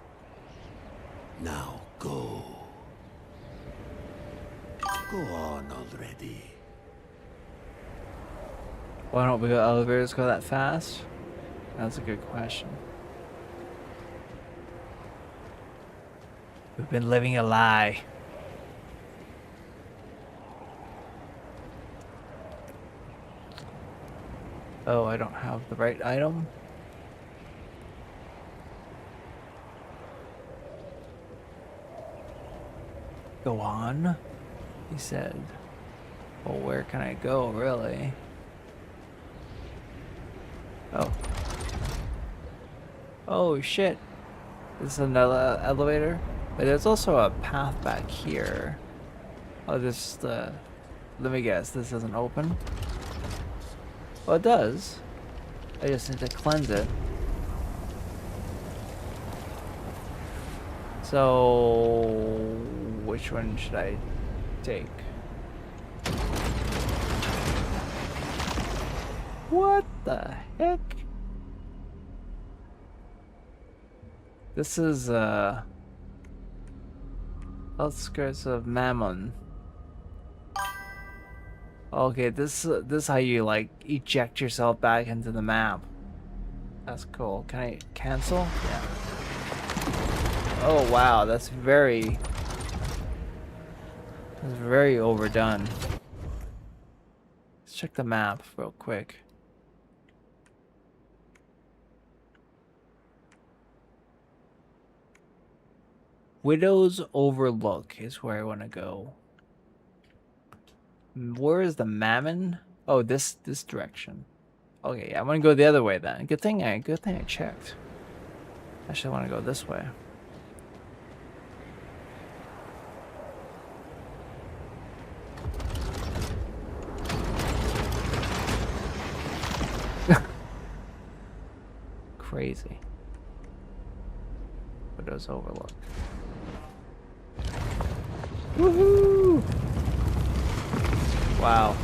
Now go. Go on already. Why don't we elevators go that fast? That's a good question. We've been living a lie. Oh, I don't have the right item. Go on, he said. Well, where can I go, really? Oh. Oh, shit. This is another elevator? But there's also a path back here. Oh, this, let me guess, this doesn't open? Well, it does. I just need to cleanse it. So, which one should I take? What the heck? This is outskirts of Mammon. Okay, this is how you like eject yourself back into the map. That's cool. Can I cancel? Yeah. Oh wow, that's very overdone. Let's check the map real quick. Widow's Overlook is where I want to go. Where is the Mammon? Oh, this direction. Okay, I want to go the other way then. Good thing I checked. Actually, I want to go this way. Crazy. Widow's Overlook. Woohoo! Wow.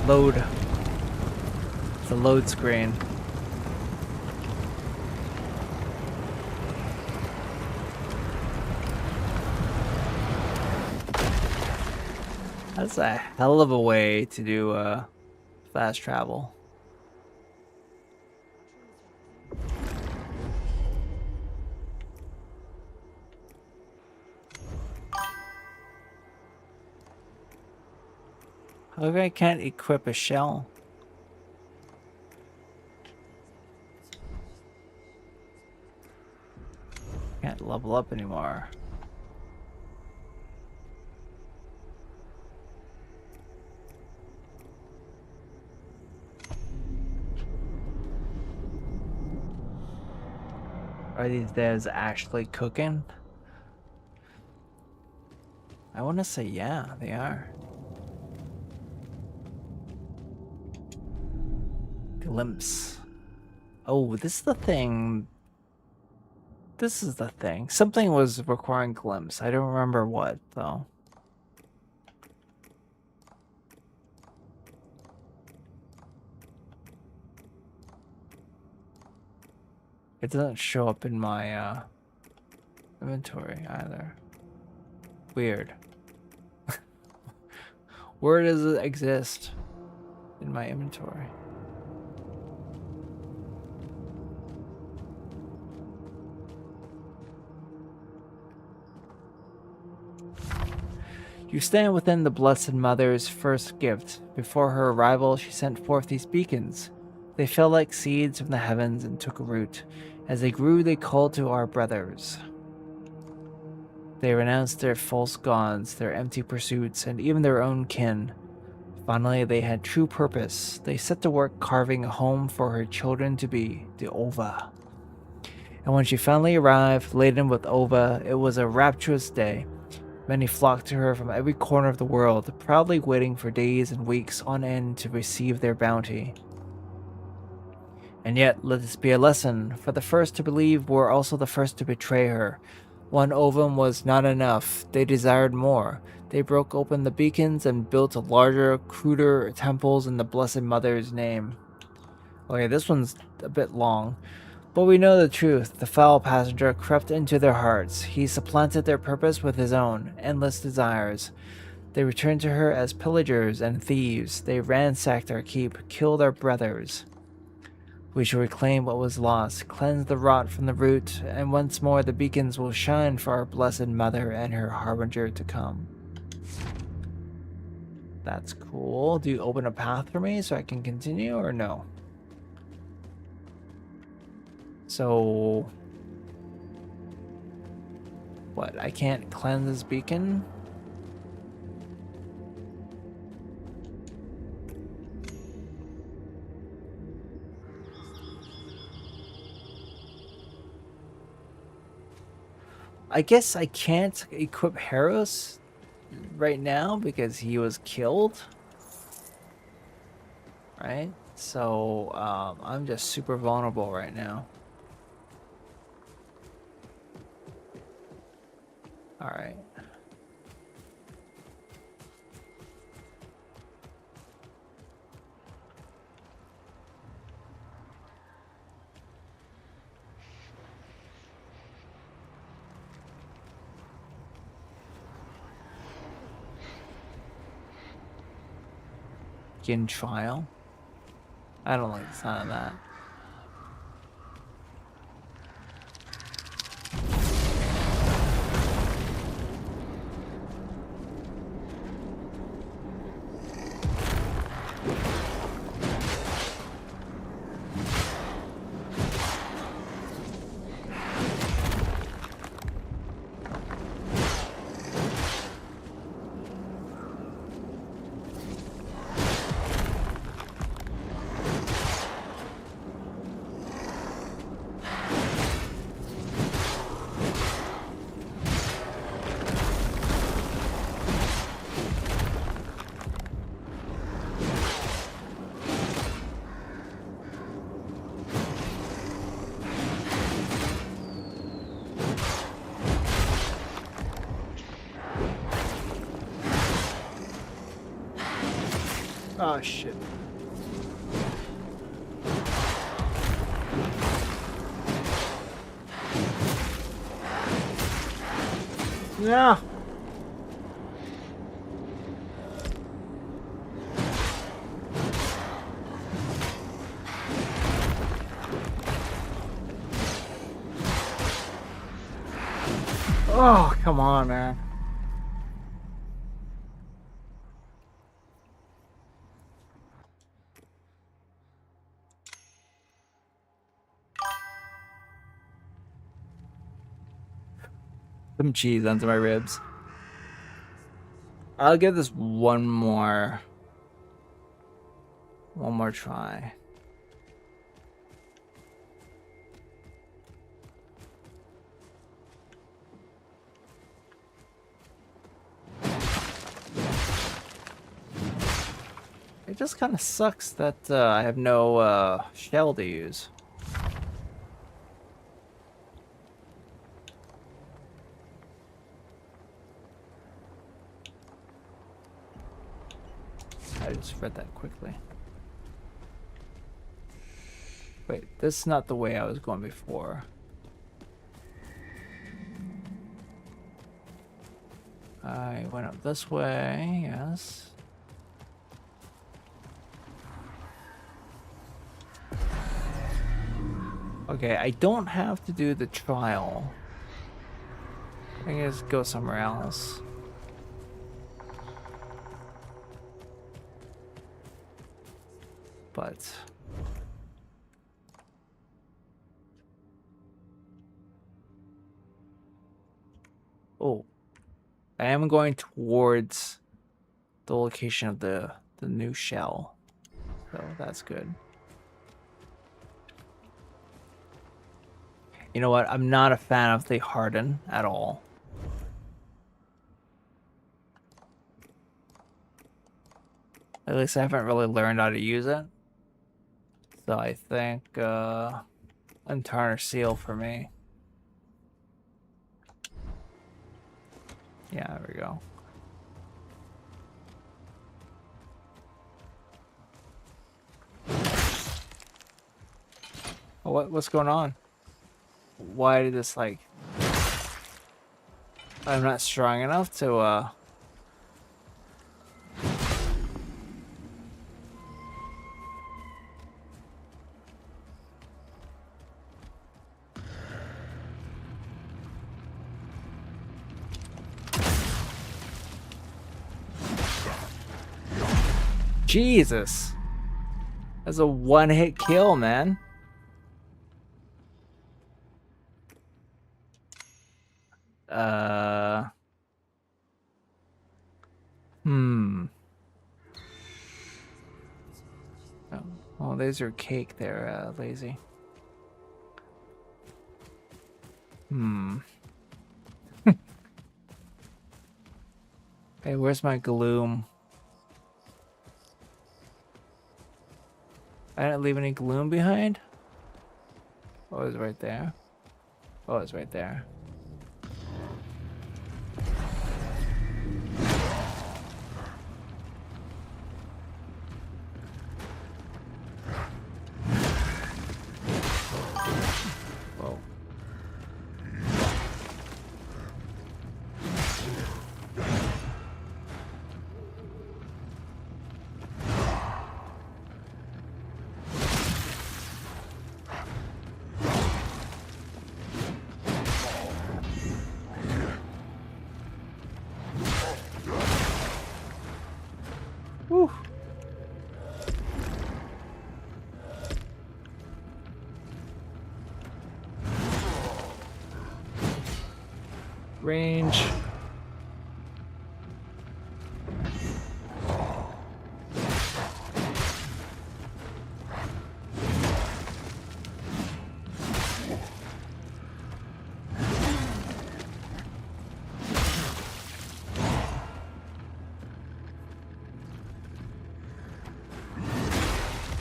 Load. It's a load screen. That's a hell of a way to do fast travel. How come I can't equip a shell? Can't level up anymore. Are these devs actually cooking? I want to say yeah, they are. Glimpse. Oh, this is the thing. This is the thing. Something was requiring glimpse. I don't remember what, though. It doesn't show up in my inventory either. Weird. Where does it exist in my inventory? You stand within the Blessed Mother's first gift. Before her arrival, she sent forth these beacons. They fell like seeds from the heavens and took root As they grew, they called to our brothers. They renounced their false gods, their empty pursuits, and even their own kin. Finally, they had true purpose. They set to work carving a home for her children to be, the Ova. And when she finally arrived, laden with Ova, it was a rapturous day. Many flocked to her from every corner of the world, proudly waiting for days and weeks on end to receive their bounty. And yet, let this be a lesson, for the first to believe were also the first to betray her. One ovum was not enough. They desired more. They broke open the beacons and built larger, cruder temples in the Blessed Mother's name. Okay, this one's a bit long. But we know the truth. The foul passenger crept into their hearts. He supplanted their purpose with his own endless desires. They returned to her as pillagers and thieves. They ransacked our keep, killed our brothers. We shall reclaim what was lost, cleanse the rot from the root, and once more the beacons will shine for our Blessed Mother and her harbinger to come. That's cool. Do you open a path for me so I can continue, or no? So... what, I can't cleanse this beacon? I guess I can't equip Harros right now because he was killed. Right? So, I'm just super vulnerable right now. Alright. In trial. I don't like the sound of that. Oh shit. Yeah. Oh, come on, man. Some cheese onto my ribs. I'll give this one more try. It just kind of sucks that I have no shell to use. I just read that quickly. Wait, this is not the way I was going before. I went up this way, yes. Okay, I don't have to do the trial. I can just go somewhere else. But am going towards the location of the new shell. So that's good. You know what? I'm not a fan of the harden at all. At least I haven't really learned how to use it. So I think untarnished seal for me. Yeah, there we go. Oh, what's going on? Why did this like... I'm not strong enough to Jesus. That's a one-hit kill, man. Oh, there's your cake there, Lazy. Hey, where's my gloom? I didn't leave any gloom behind? Oh, it's right there. Oh, it's right there. Whoa. Whew. Range.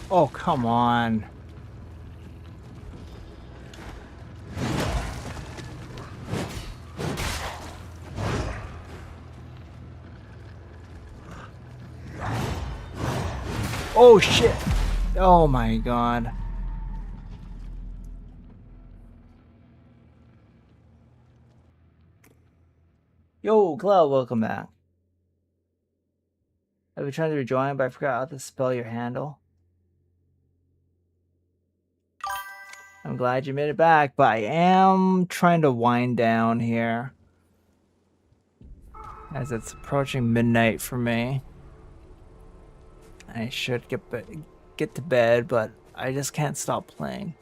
Oh, come on. Oh, shit. Oh, my God. Yo, Cloud, welcome back. I've been trying to rejoin, but I forgot how to spell your handle. I'm glad you made it back, but I am trying to wind down here as it's approaching midnight for me. I should get to bed, but I just can't stop playing.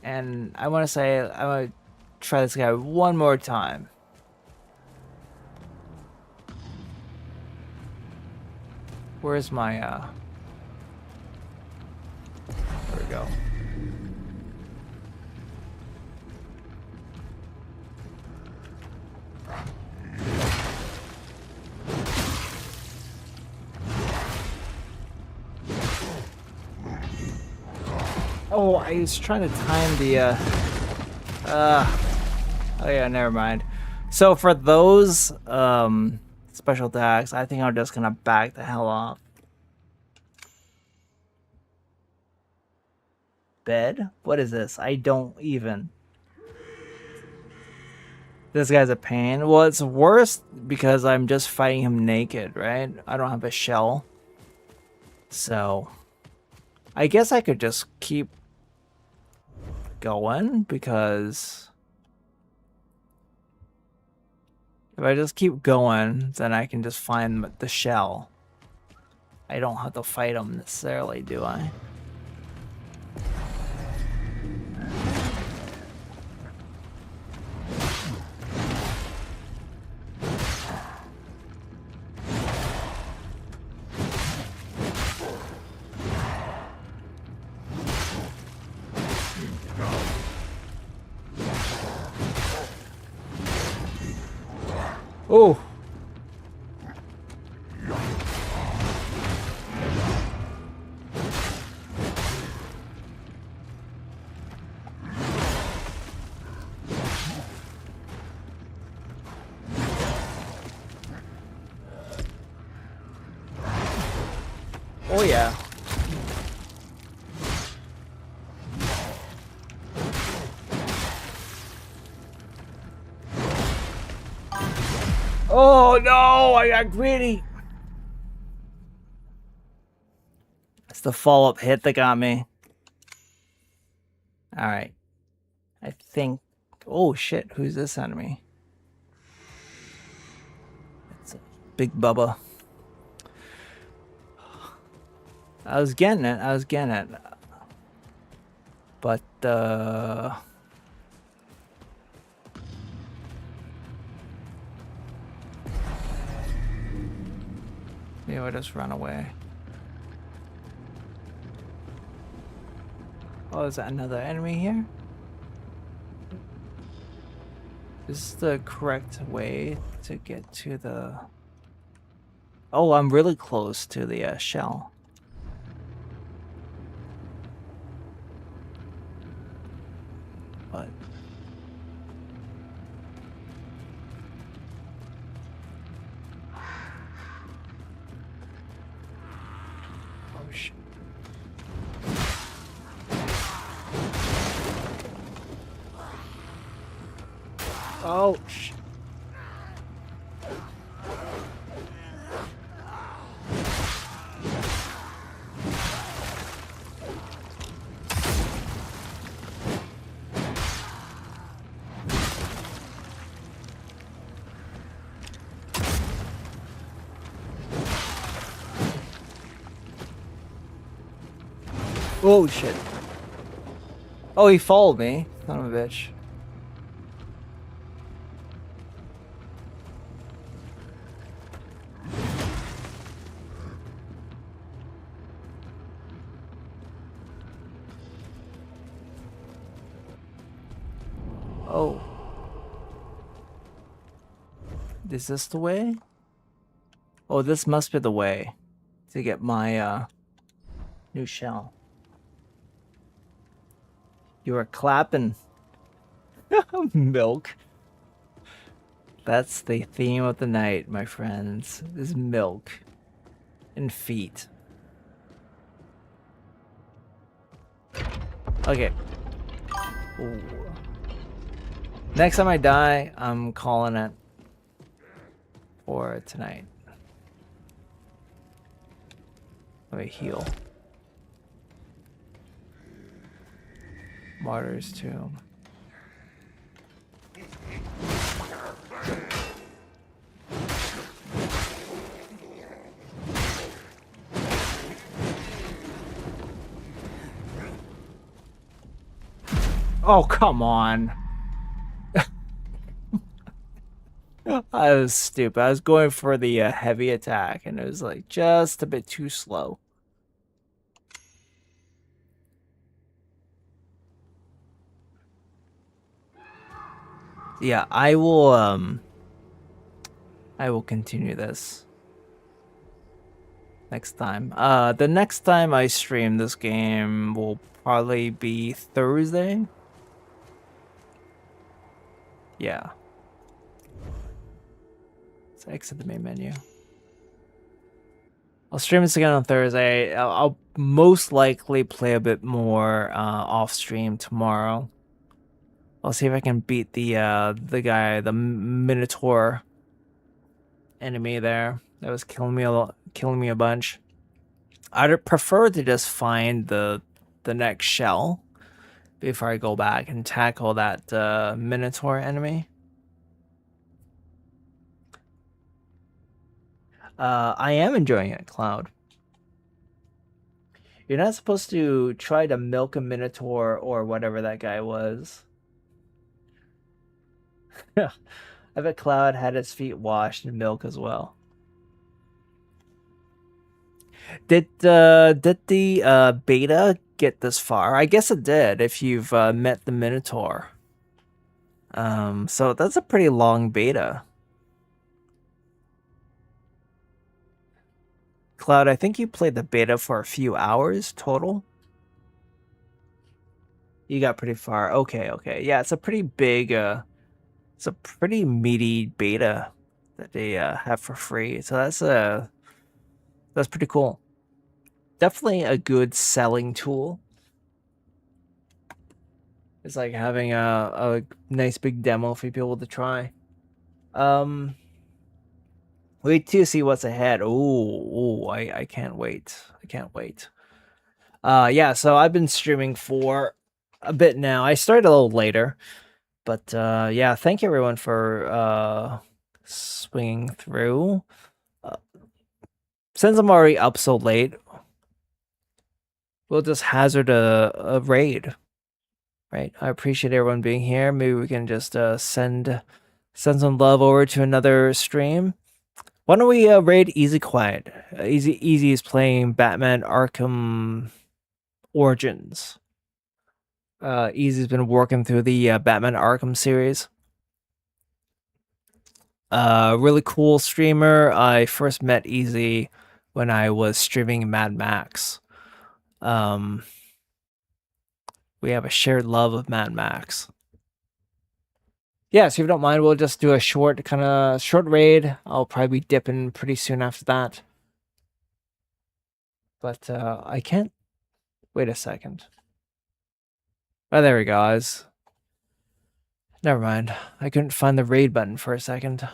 And I want to say I want to try this guy one more time. Where's my there we go. Oh, I was trying to time the oh yeah, never mind. So for those special attacks, I think I'm just gonna back the hell off. Bed? What is this? I don't even. This guy's a pain. Well, it's worse because I'm just fighting him naked, right? I don't have a shell. So I guess I could just keep going because if I just keep going, then I can just find the shell. I don't have to fight him necessarily, do I? Oh. Oh yeah. Oh no, I got greedy. It's the follow-up hit that got me. Alright. I think... Oh shit, who's this enemy? It's a Big Bubba. I was getting it. But, maybe I'll just run away. Oh, is that another enemy here? Is this the correct way to get to the... Oh, I'm really close to the shell. But... Oh, shit. Oh, shit. Oh shit. Oh, he followed me. Son of a bitch. Oh. Is this the way? Oh, this must be the way to get my new shell. You are clapping. Milk. That's the theme of the night, my friends. Is milk and feet. Okay. Ooh. Next time I die, I'm calling it for tonight. Let me heal. Martyr's Tomb. Oh, come on. I was stupid. I was going for the heavy attack, and it was like just a bit too slow. Yeah, I will continue this next time. The next time I stream this game will probably be Thursday. Yeah. Let's exit the main menu. I'll stream this again on Thursday. I'll most likely play a bit more off stream tomorrow. I'll see if I can beat the guy, the Minotaur enemy there that was killing me a bunch. I'd prefer to just find the next shell before I go back and tackle that Minotaur enemy. I am enjoying it, Cloud. You're not supposed to try to milk a Minotaur or whatever that guy was. I bet Cloud had his feet washed in milk as well. Did the beta get this far? I guess it did if you've met the Minotaur. So that's a pretty long beta. Cloud, I think you played the beta for a few hours total. You got pretty far. Okay, okay. Yeah, it's a pretty big, it's a pretty meaty beta that they have for free. So that's pretty cool. Definitely a good selling tool. It's like having a nice big demo for people to try. Wait to see what's ahead. Oh, I can't wait. I can't wait. Yeah, so I've been streaming for a bit now. I started a little later, but yeah, thank you everyone for swinging through. Since I'm already up so late, we'll just hazard a raid, right? I appreciate everyone being here. Maybe we can just send some love over to another stream. Why don't we raid Easy Quiet? Easy is playing Batman Arkham Origins. Easy's been working through the Batman Arkham series. Really cool streamer. I first met Easy when I was streaming Mad Max. We have a shared love of Mad Max. Yeah, so if you don't mind, we'll just do a short raid. I'll probably be dipping pretty soon after that. But I can't. Wait a second. Oh, there we go, guys. Never mind. I couldn't find the raid button for a second.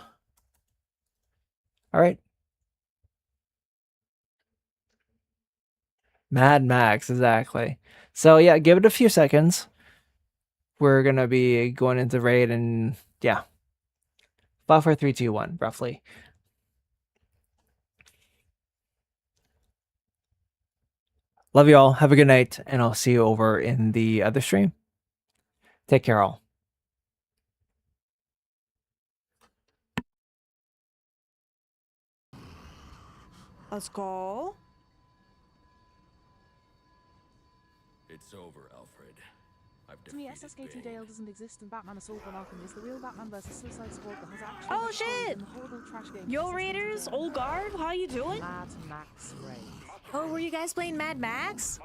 All right. Mad Max, exactly. So yeah, give it a few seconds. We're gonna be going into raid and yeah. 5, 4, 3, 2, 1, roughly. Love you all. Have a good night, and I'll see you over in the other stream. Take care, all. Let's go. It's over, Alfred. I've To me, defeated SSK2 Bane. Dale doesn't exist, and Batman Assault on Arkham is the real Batman versus Suicide Squad that has actually Oh shit! horrible trash game. Yo Raiders, old guard, how you doing? Mad Max Raid. Oh, were you guys playing Mad Max?